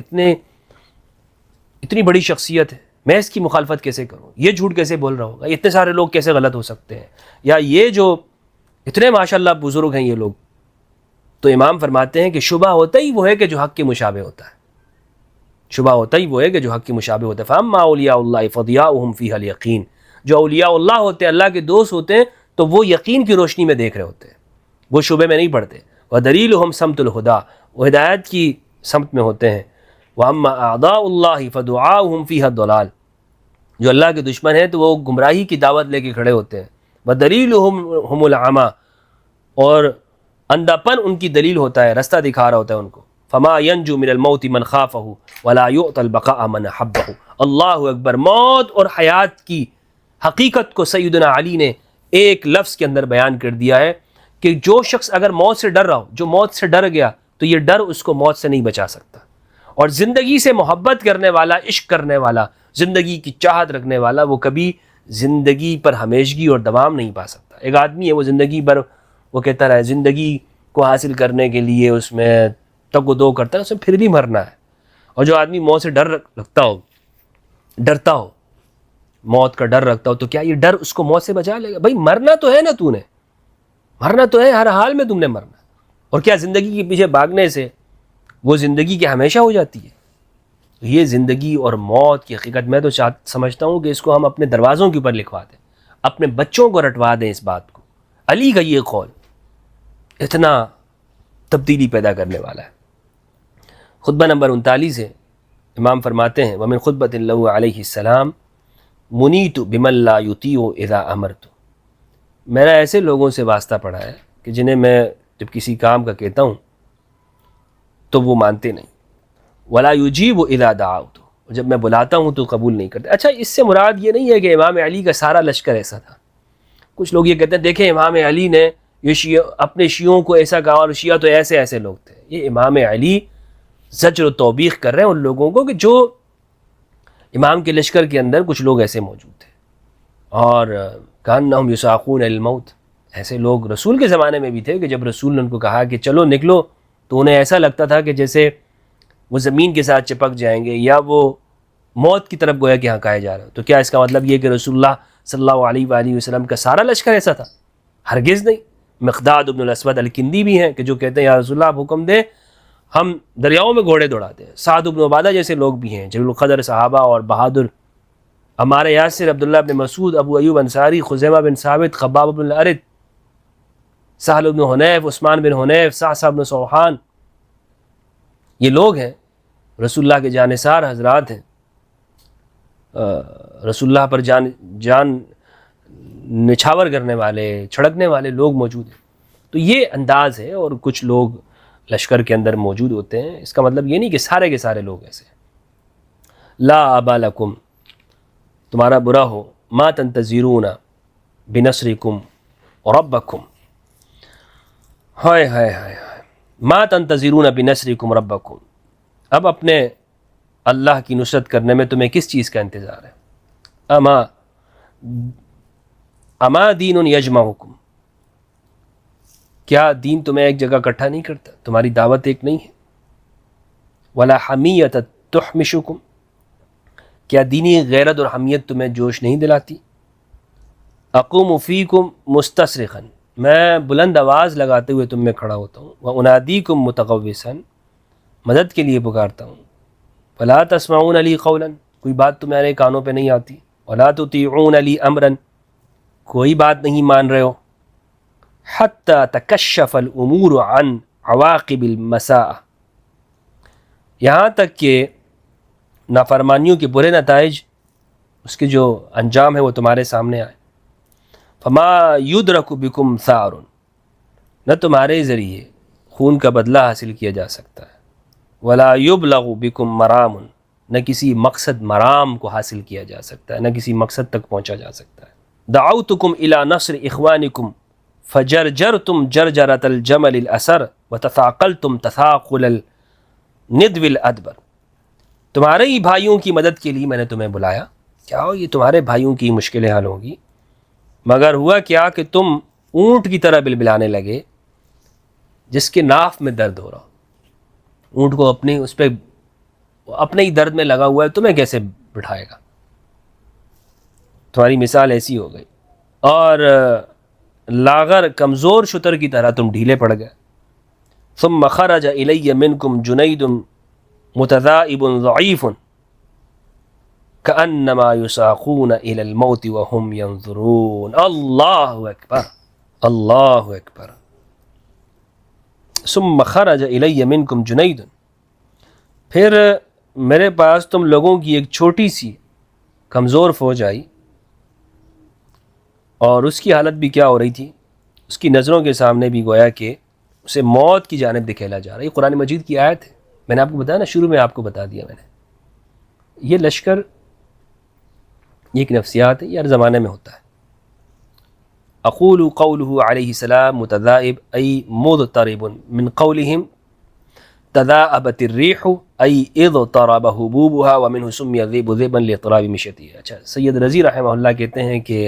اتنی بڑی شخصیت ہے، میں اس کی مخالفت کیسے کروں، یہ جھوٹ کیسے بول رہا ہوگا، اتنے سارے لوگ کیسے غلط ہو سکتے ہیں، یا یہ جو اتنے ماشاءاللہ بزرگ ہیں یہ لوگ، تو امام فرماتے ہیں کہ شبہ ہوتا ہی وہ ہے کہ جو حق کے مشابہ ہوتا ہے، شبہ ہوتا ہی وہ ہے کہ جو حق کے مشابہ ہوتا ہے۔ فَأَمَّا أَوْلِيَاءُ اللَّهِ فَضِيَاؤُهُمْ فِيهَا الْيَقِينُ، جو اولیاء اللہ ہوتے ہیں، اللہ کے دوست ہوتے ہیں، تو وہ یقین کی روشنی میں دیکھ رہے ہوتے ہیں، وہ شبہ میں نہیں پڑتے۔ وَدَلِيلُهُمْ سَمْتُ الْهُدَىٰ، وہ ہدایت کی سمت میں ہوتے ہیں۔ وَأَمَّا أَعْدَاءُ اللَّهِ فَدُعَاؤُهُمْ فِيهَا الضَّلَالُ، جو اللہ کے دشمن ہیں تو وہ گمراہی کی دعوت لے کے کھڑے ہوتے ہیں۔ وَدَلِيلُهُمْ هُمُ الْعَمَىٰ، اور اندھا پن ان کی دلیل ہوتا ہے، رستہ دکھا رہا ہوتا ہے ان کو۔ فَمَا يَنْجُو مِنَ الْمَوْتِ مَنْ خَافَهُ وَلَا يُؤْتَى الْبَقَاءَ مَنْ أَحَبَّهُ۔ اللہ اکبر، موت اور حیات کی حقیقت کو سیدنا علی نے ایک لفظ کے اندر بیان کر دیا ہے کہ جو شخص اگر موت سے ڈر رہا ہو، جو موت سے ڈر گیا، تو یہ ڈر اس کو موت سے نہیں بچا سکتا، اور زندگی سے محبت کرنے والا، عشق کرنے والا، زندگی کی چاہت رکھنے والا، وہ کبھی زندگی پر ہمیشگی اور دوام نہیں پا سکتا۔ ایک آدمی ہے وہ زندگی پر وہ کہتا رہے زندگی کو حاصل کرنے کے لیے اس میں تگ و دو کرتا ہے، اس میں پھر بھی مرنا ہے۔ اور جو آدمی موت سے ڈرتا ہو، موت کا ڈر رکھتا ہو، تو کیا یہ ڈر اس کو موت سے بچا لے گا؟ بھائی مرنا تو ہے نا، تو نے مرنا تو ہے، ہر حال میں تم نے مرنا، اور کیا زندگی کے پیچھے بھاگنے سے وہ زندگی کی ہمیشہ ہو جاتی ہے؟ یہ زندگی اور موت کی حقیقت میں تو سمجھتا ہوں کہ اس کو ہم اپنے دروازوں کے اوپر لکھوا دیں، اپنے بچوں کو رٹوا دیں اس بات کو۔ علی کا یہ قول اتنا تبدیلی پیدا کرنے والا ہے۔ خطبہ نمبر 39 ہے، امام فرماتے ہیں وَمِن خطبۃ لَهُ علیہ السلام منیت بمن لا یطیع اذا امرت، میرا ایسے لوگوں سے واسطہ پڑا ہے کہ جنہیں میں جب کسی کام کا کہتا ہوں تو وہ مانتے نہیں، ولا یجیب اذا دعوت، جب میں بلاتا ہوں تو قبول نہیں کرتے۔ اچھا اس سے مراد یہ نہیں ہے کہ امام علی کا سارا لشکر ایسا تھا۔ کچھ لوگ یہ کہتے ہیں دیکھیں امام علی نے یہ اپنے شیعوں کو ایسا کہا، اور شیعہ تو ایسے لوگ تھے۔ یہ امام علی زجر و توبیخ کر رہے ہیں ان لوگوں کو کہ جو امام کے لشکر کے اندر کچھ لوگ ایسے موجود تھے، اور کانہم یساقون الموت، ایسے لوگ رسول کے زمانے میں بھی تھے کہ جب رسول نے ان کو کہا کہ چلو نکلو، تو انہیں ایسا لگتا تھا کہ جیسے وہ زمین کے ساتھ چپک جائیں گے، یا وہ موت کی طرف گویا کہ ہنکائے جا رہے ہیں۔ تو کیا اس کا مطلب یہ کہ رسول اللہ صلی اللہ علیہ وآلہ وسلم کا سارا لشکر ایسا تھا؟ ہرگز نہیں۔ مقداد بن الاسود الکندی بھی ہیں کہ جو کہتے ہیں یا رسول اللہ آپ حکم دیں ہم دریاؤں میں گھوڑے دوڑاتے ہیں۔ سعد بن عبادہ جیسے لوگ بھی ہیں، جلیل القدر صحابہ اور بہادر، عمار یاسر، عبداللہ بن مسعود، ابو ایوب انصاری، خزیمہ بن ثابت، خباب بن الارد، سہل بن حنیف، عثمان بن حنیف، صعصع بن صوحان، یہ لوگ ہیں رسول اللہ کے جانثار حضرات ہیں، رسول اللہ پر جان نچھاور کرنے والے، چھڑکنے والے لوگ موجود ہیں۔ تو یہ انداز ہے، اور کچھ لوگ لشکر کے اندر موجود ہوتے ہیں، اس کا مطلب یہ نہیں کہ سارے کے سارے لوگ ایسے ہیں۔ لا ابا لکم، تمہارا برا ہو، ما تنتظرون بنصرکم ربکم، ہائے ہائے ہائے، ما تنتظرون بنصرکم ربکم، اب اپنے اللہ کی نصرت کرنے میں تمہیں کس چیز کا انتظار ہے؟ اما دین یجمعکم، کیا دین تمہیں ایک جگہ اکٹھا نہیں کرتا؟ تمہاری دعوت ایک نہیں ہے؟ ولا حمیت تحمشکم، کیا دینی غیرت اور حمیت تمہیں جوش نہیں دلاتی؟ اقوم فیکم مستصرخا، میں بلند آواز لگاتے ہوئے تم میں کھڑا ہوتا ہوں، وانادیکم متقوسا، مدد کے لیے پکارتا ہوں، فلا تسمعون لی قولا، کوئی بات تمہارے کانوں پہ نہیں آتی، ولا تطیعون لی امرا، کوئی بات نہیں مان رہے ہو، حتی تکشف الامور عن عواقب المساء، یہاں تک کہ نافرمانیوں کے برے نتائج، اس کے جو انجام ہے وہ تمہارے سامنے آئے۔ فما یدرک بکم ثار، نہ تمہارے ذریعے خون کا بدلہ حاصل کیا جا سکتا ہے، ولا یبلغ بکم مرام، نہ کسی مقصد مرام کو حاصل کیا جا سکتا ہے، نہ کسی مقصد تک پہنچا جا سکتا ہے۔ دعوتکم الی نصر اخوانکم فجرجرتم جرجرۃ الجمل الاسر وتثاقلتم تثاقل ندو الادبر، تمہارے ہی بھائیوں کی مدد کے لیے میں نے تمہیں بلایا، کیا ہو یہ تمہارے بھائیوں کی مشکلیں حل ہوں گی، مگر ہوا کیا کہ تم اونٹ کی طرح بلبلانے لگے جس کے ناف میں درد ہو رہا ہو، اونٹ کو اس پہ اپنے ہی درد میں لگا ہوا ہے، تمہیں کیسے بٹھائے گا، تمہاری مثال ایسی ہو گئی، اور لاغر کمزور شتر کی طرح تم ڈھیلے پڑ گئے۔ ثم خرج الی منکم جنید متذائب ضعیف کأنما یساقون الی الموت وهم ینظرون۔ اللہ اکبر، اللہ اکبر۔ ثم خرج الی منکم جنید، پھر میرے پاس تم لوگوں کی ایک چھوٹی سی کمزور فوج آئی، اور اس کی حالت بھی کیا ہو رہی تھی، اس کی نظروں کے سامنے بھی گویا کہ اسے موت کی جانب دکھیلا جا رہا ہے۔ یہ قرآن مجید کی آیت ہے، میں نے آپ کو بتایا نا، شروع میں آپ کو بتا دیا میں نے، یہ لشکر، یہ ایک نفسیات ہے، یہ ہر زمانے میں ہوتا ہے۔ اقول قوله علیہ السلام متذائب ای مضطرب من قولهم تذاءبت الریح ای اضطرب حبوبها ومنه سمی الذئب ذئبا لاضطراب مشیته۔ اچھا، سید رضی رحمہ اللہ کہتے ہیں کہ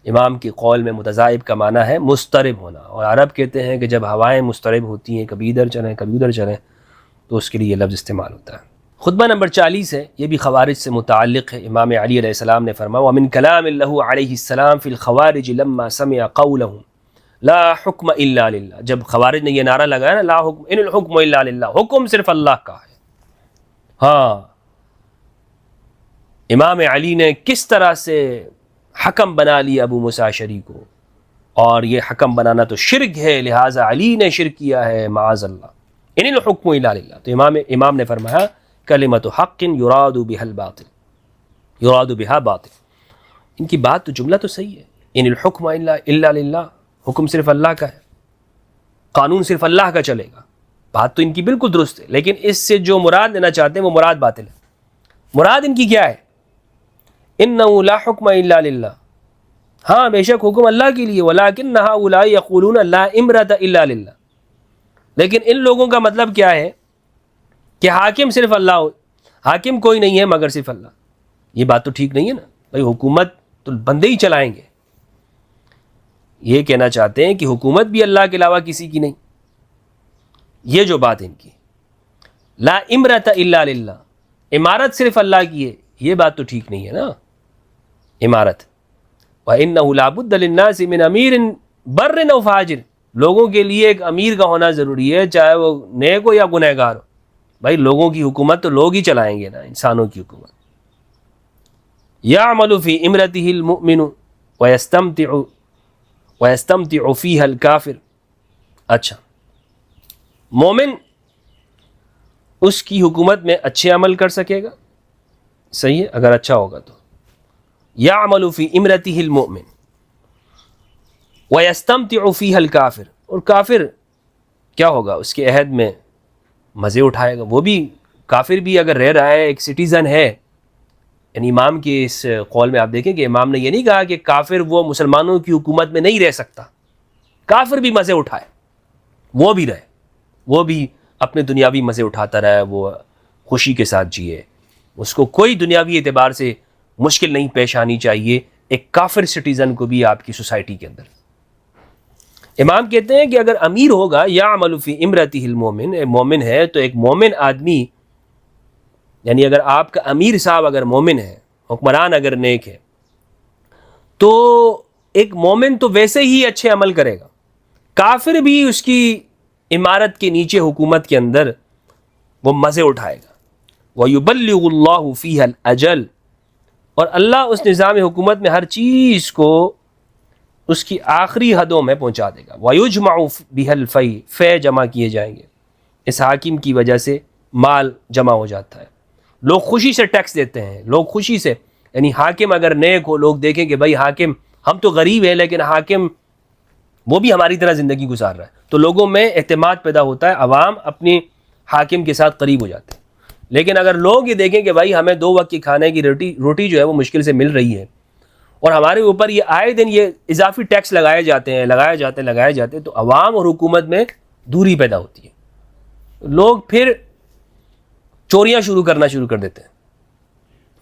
امام کے قول میں متذائب کا معنی ہے مضطرب ہونا، اور عرب کہتے ہیں کہ جب ہوائیں مضطرب ہوتی ہیں، کبھی ادھر چلیں کبھی ادھر چلیں، تو اس کے لیے یہ لفظ استعمال ہوتا ہے۔ خطبہ نمبر 40 ہے، یہ بھی خوارج سے متعلق ہے۔ امام علی علیہ السلام نے فرمایا وَمِن كَلَامِ اللَّهُ علیہ السلام فی الخوارج لما سمع قولهم لا حکم الا للہ، جب خوارج نے یہ نعرہ لگایا نا، لا حکم ان الحکم الا للہ، حکم صرف اللہ کا ہے۔ ہاں، امام علی نے کس طرح سے حکم بنا لیا ابو موسیٰ اشعری کو، اور یہ حکم بنانا تو شرک ہے، لہٰذا علی نے شرک کیا ہے، معاذ اللہ، ان الحکم الا للہ۔ تو امام نے فرمایا کلمۃ حق یراد بها الباطل، یراد بها باطل، ان کی بات تو جملہ تو صحیح ہے، ان الحکم الا للہ، حکم صرف اللہ کا ہے، قانون صرف اللہ کا چلے گا، بات تو ان کی بالکل درست ہے، لیکن اس سے جو مراد لینا چاہتے ہیں وہ مراد باطل ہے۔ مراد ان کی کیا ہے؟ انہ لا حکم الا للہ، ہاں بے شک حکم اللہ کے لیے، ولکن ہؤلاء یقولون لا امرۃ الا للہ، لیکن ان لوگوں کا مطلب کیا ہے کہ حاکم صرف اللہ ہو، حاکم کوئی نہیں ہے مگر صرف اللہ۔ یہ بات تو ٹھیک نہیں ہے نا بھائی، حکومت تو بندے ہی چلائیں گے، یہ کہنا چاہتے ہیں کہ حکومت بھی اللہ کے علاوہ کسی کی نہیں، یہ جو بات ان کی لا امرۃ الا للہ، امارت صرف اللہ کی ہے، یہ بات تو ٹھیک نہیں ہے نا امارت۔ وَإِنَّهُ لَا بُدَّ لِلنَّاسِ مِنْ أَمِيرٍ بَرٍّ أَوْ فَاجِرٍ، لوگوں کے لیے ایک امیر کا ہونا ضروری ہے، چاہے وہ نیک ہو یا گنہگار ہو۔ بھائی لوگوں کی حکومت تو لوگ ہی چلائیں گے نا، انسانوں کی حکومت۔ يَعْمَلُ فِي إِمْرَتِهِ الْمُؤْمِنُ وَيَسْتَمْتِعُ فِيهَا الْكَافِرُ۔ اچھا، مومن اس کی حکومت میں اچھے عمل کر سکے گا، صحیح ہے، اگر اچھا ہوگا تو۔ يَعْمَلُ فِي إِمْرَتِهِ الْمُؤْمِنُ وَيَسْتَمْتِعُ فِيهَا الْكَافِرُ، اور کافر کیا ہوگا، اس کے عہد میں مزے اٹھائے گا، وہ بھی کافر بھی اگر رہ رہا ہے، ایک سٹیزن ہے، یعنی امام کے اس قول میں آپ دیکھیں کہ امام نے یہ نہیں کہا کہ کافر وہ مسلمانوں کی حکومت میں نہیں رہ سکتا، کافر بھی مزے اٹھائے، وہ بھی رہے، وہ بھی اپنے دنیاوی مزے اٹھاتا رہے، وہ خوشی کے ساتھ جیے، اس کو کوئی دنیاوی اعتبار سے مشکل نہیں پیش آنی چاہیے ایک کافر سٹیزن کو بھی آپ کی سوسائٹی کے اندر۔ امام کہتے ہیں کہ اگر امیر ہوگا، یعمل فی امرتہ المومن، مومن ہے تو ایک مومن آدمی، یعنی اگر آپ کا امیر صاحب اگر مومن ہے، حکمران اگر نیک ہے، تو ایک مومن تو ویسے ہی اچھے عمل کرے گا، کافر بھی اس کی عمارت کے نیچے حکومت کے اندر وہ مزے اٹھائے گا۔ وَيُبَلِّغُ اللَّهُ فِيهَا الْأَجَلَ، اور اللہ اس نظام حکومت میں ہر چیز کو اس کی آخری حدوں میں پہنچا دے گا۔ وَيُجْمَعُ بِهَا الْفَيْءُ، فے جمع کیے جائیں گے، اس حاکم کی وجہ سے مال جمع ہو جاتا ہے، لوگ خوشی سے ٹیکس دیتے ہیں، لوگ خوشی سے، یعنی حاکم اگر نیک ہو، لوگ دیکھیں کہ بھائی حاکم، ہم تو غریب ہیں لیکن حاکم وہ بھی ہماری طرح زندگی گزار رہا ہے، تو لوگوں میں اعتماد پیدا ہوتا ہے، عوام اپنی حاکم کے ساتھ قریب ہو جاتے ہیں۔ لیکن اگر لوگ یہ دیکھیں کہ بھائی ہمیں 2 وقت کی کھانے کی روٹی جو ہے وہ مشکل سے مل رہی ہے، اور ہمارے اوپر یہ آئے دن یہ اضافی ٹیکس لگائے جاتے ہیں، تو عوام اور حکومت میں دوری پیدا ہوتی ہے، لوگ پھر چوریاں کرنا شروع کر دیتے ہیں.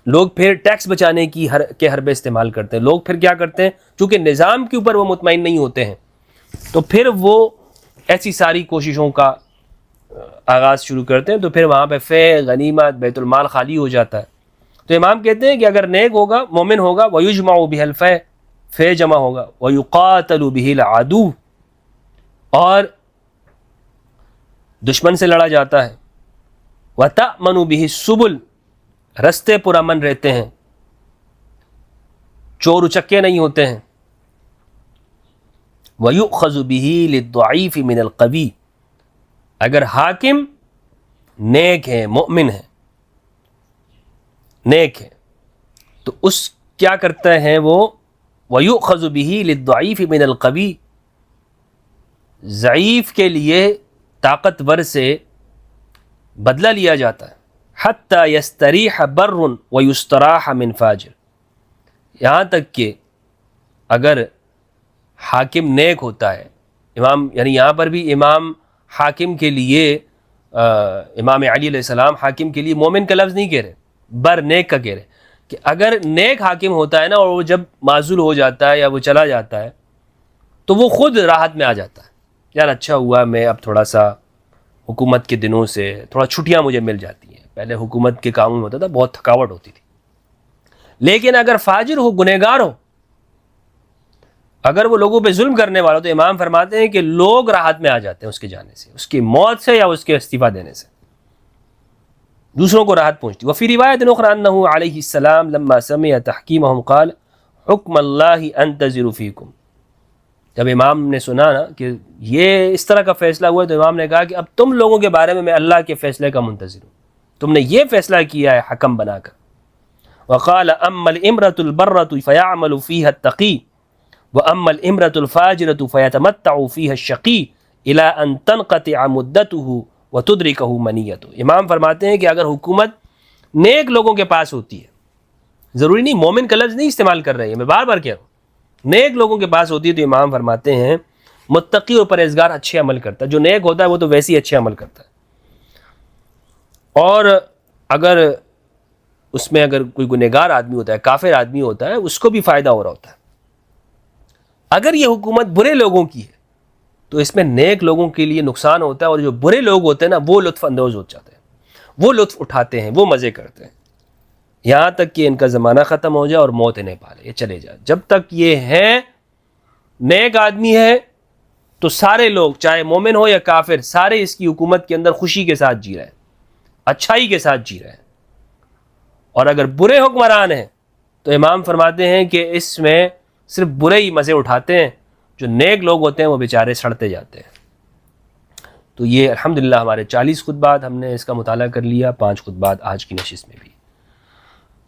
لوگ پھر ٹیکس بچانے کے حربے استعمال کرتے ہیں. لوگ پھر کیا کرتے ہیں, چونکہ نظام کے اوپر وہ مطمئن نہیں ہوتے ہیں, تو پھر وہ ایسی ساری کوششوں کا آغاز شروع کرتے ہیں. تو پھر وہاں پہ فے غنیمت بیت المال خالی ہو جاتا ہے. تو امام کہتے ہیں کہ اگر نیک ہوگا, مومن ہوگا, وَيُجْمَعُ بِهِ الْفَيْءُ, فے جمع ہوگا, وَيُقَاتَلُ بِهِ الْعَدُوُّ, اور دشمن سے لڑا جاتا ہے, وَتَأْمَنُ بِهِ السُّبُلُ, رستے پرامن رہتے ہیں, چور اچکے نہیں ہوتے ہیں, وَيُؤْخَذُ بِهِ لِلضَّعِيفِ مِنَ الْقَوِيِّ, اگر حاکم نیک ہے, مؤمن ہے, نیک ہے, تو اس کیا کرتا ہے وہ, وَيُؤْخَذُ بِهِ لِلضَّعِيفِ مِنَ الْقَوِيِّ, ضعیف کے لیے طاقتور سے بدلہ لیا جاتا ہے, حَتَّى يَسْتَرِيحَ بَرٌّ وَيُسْتَرَاحَ مِنْ فَاجِرٍ, یہاں تک کہ اگر حاکم نیک ہوتا ہے, امام یعنی یہاں پر بھی امام حاکم کے لیے امام علی علیہ السلام حاکم کے لیے مومن کا لفظ نہیں کہہ رہے, بر نیک کا کہہ رہے, کہ اگر نیک حاکم ہوتا ہے نا, اور وہ جب معزول ہو جاتا ہے یا وہ چلا جاتا ہے, تو وہ خود راحت میں آ جاتا ہے, یار اچھا ہوا میں اب تھوڑا سا حکومت کے دنوں سے تھوڑا چھٹیاں مجھے مل جاتی ہیں, پہلے حکومت کے کاموں میں ہوتا تھا بہت تھکاوٹ ہوتی تھی. لیکن اگر فاجر ہو, گنہگار ہو, اگر وہ لوگوں پہ ظلم کرنے والا, تو امام فرماتے ہیں کہ لوگ راحت میں آ جاتے ہیں اس کے جانے سے, اس کی موت سے یا اس کے استعفیٰ دینے سے, دوسروں کو راحت پہنچتی. وفی روایت اخری انہ علیہ السلام لما سمع تحکیمہم قال حکم اللہ انتظر فیکم, جب امام نے سنا نا کہ یہ اس طرح کا فیصلہ ہوا, تو امام نے کہا کہ اب تم لوگوں کے بارے میں اللہ کے فیصلے کا منتظر ہوں, تم نے یہ فیصلہ کیا ہے حکم بنا کر. وقال اما الامرۃ البرۃ فیعمل فیہا التقی واما الامرۃ الفاجرۃ فیتمتع فیہا الشقی الی ان تنقطع مدتہ وتدرکہ منیتہ. امام فرماتے ہیں کہ اگر حکومت نیک لوگوں کے پاس ہوتی ہے, ضروری نہیں مومن کا لفظ نہیں استعمال کر رہے ہیں, میں بار بار کہہ رہا ہوں, نیک لوگوں کے پاس ہوتی ہے, تو امام فرماتے ہیں متقی اور پرہیزگار اچھے عمل کرتا ہے. جو نیک ہوتا ہے وہ تو ویسے ہی اچھے عمل کرتا ہے, اور اگر اس میں اگر کوئی گنہگار آدمی ہوتا ہے, کافر آدمی ہوتا ہے, اس کو بھی فائدہ ہو رہا ہوتا ہے. اگر یہ حکومت برے لوگوں کی ہے تو اس میں نیک لوگوں کے لیے نقصان ہوتا ہے, اور جو برے لوگ ہوتے ہیں نا وہ لطف اندوز ہو جاتے ہیں, وہ لطف اٹھاتے ہیں, وہ مزے کرتے ہیں, یہاں تک کہ ان کا زمانہ ختم ہو جائے اور موت انہیں پالے, یہ چلے جائے. جب تک یہ ہے نیک آدمی ہے تو سارے لوگ چاہے مومن ہو یا کافر, سارے اس کی حکومت کے اندر خوشی کے ساتھ جی رہے ہیں, اچھائی کے ساتھ جی رہے ہیں. اور اگر برے حکمران ہیں تو امام فرماتے ہیں کہ اس میں صرف برے ہی مزے اٹھاتے ہیں, جو نیک لوگ ہوتے ہیں وہ بیچارے سڑتے جاتے ہیں. تو یہ الحمدللہ ہمارے 40 خطبات ہم نے اس کا مطالعہ کر لیا, 5 خطبات آج کی نشست میں بھی.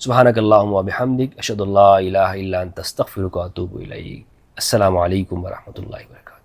سبحانک اللہم و بحمدک, اشہد ان لا الہ الا انت استغفرک و اتوب الیک. السلام علیکم ورحمۃ اللہ وبرکاتہ.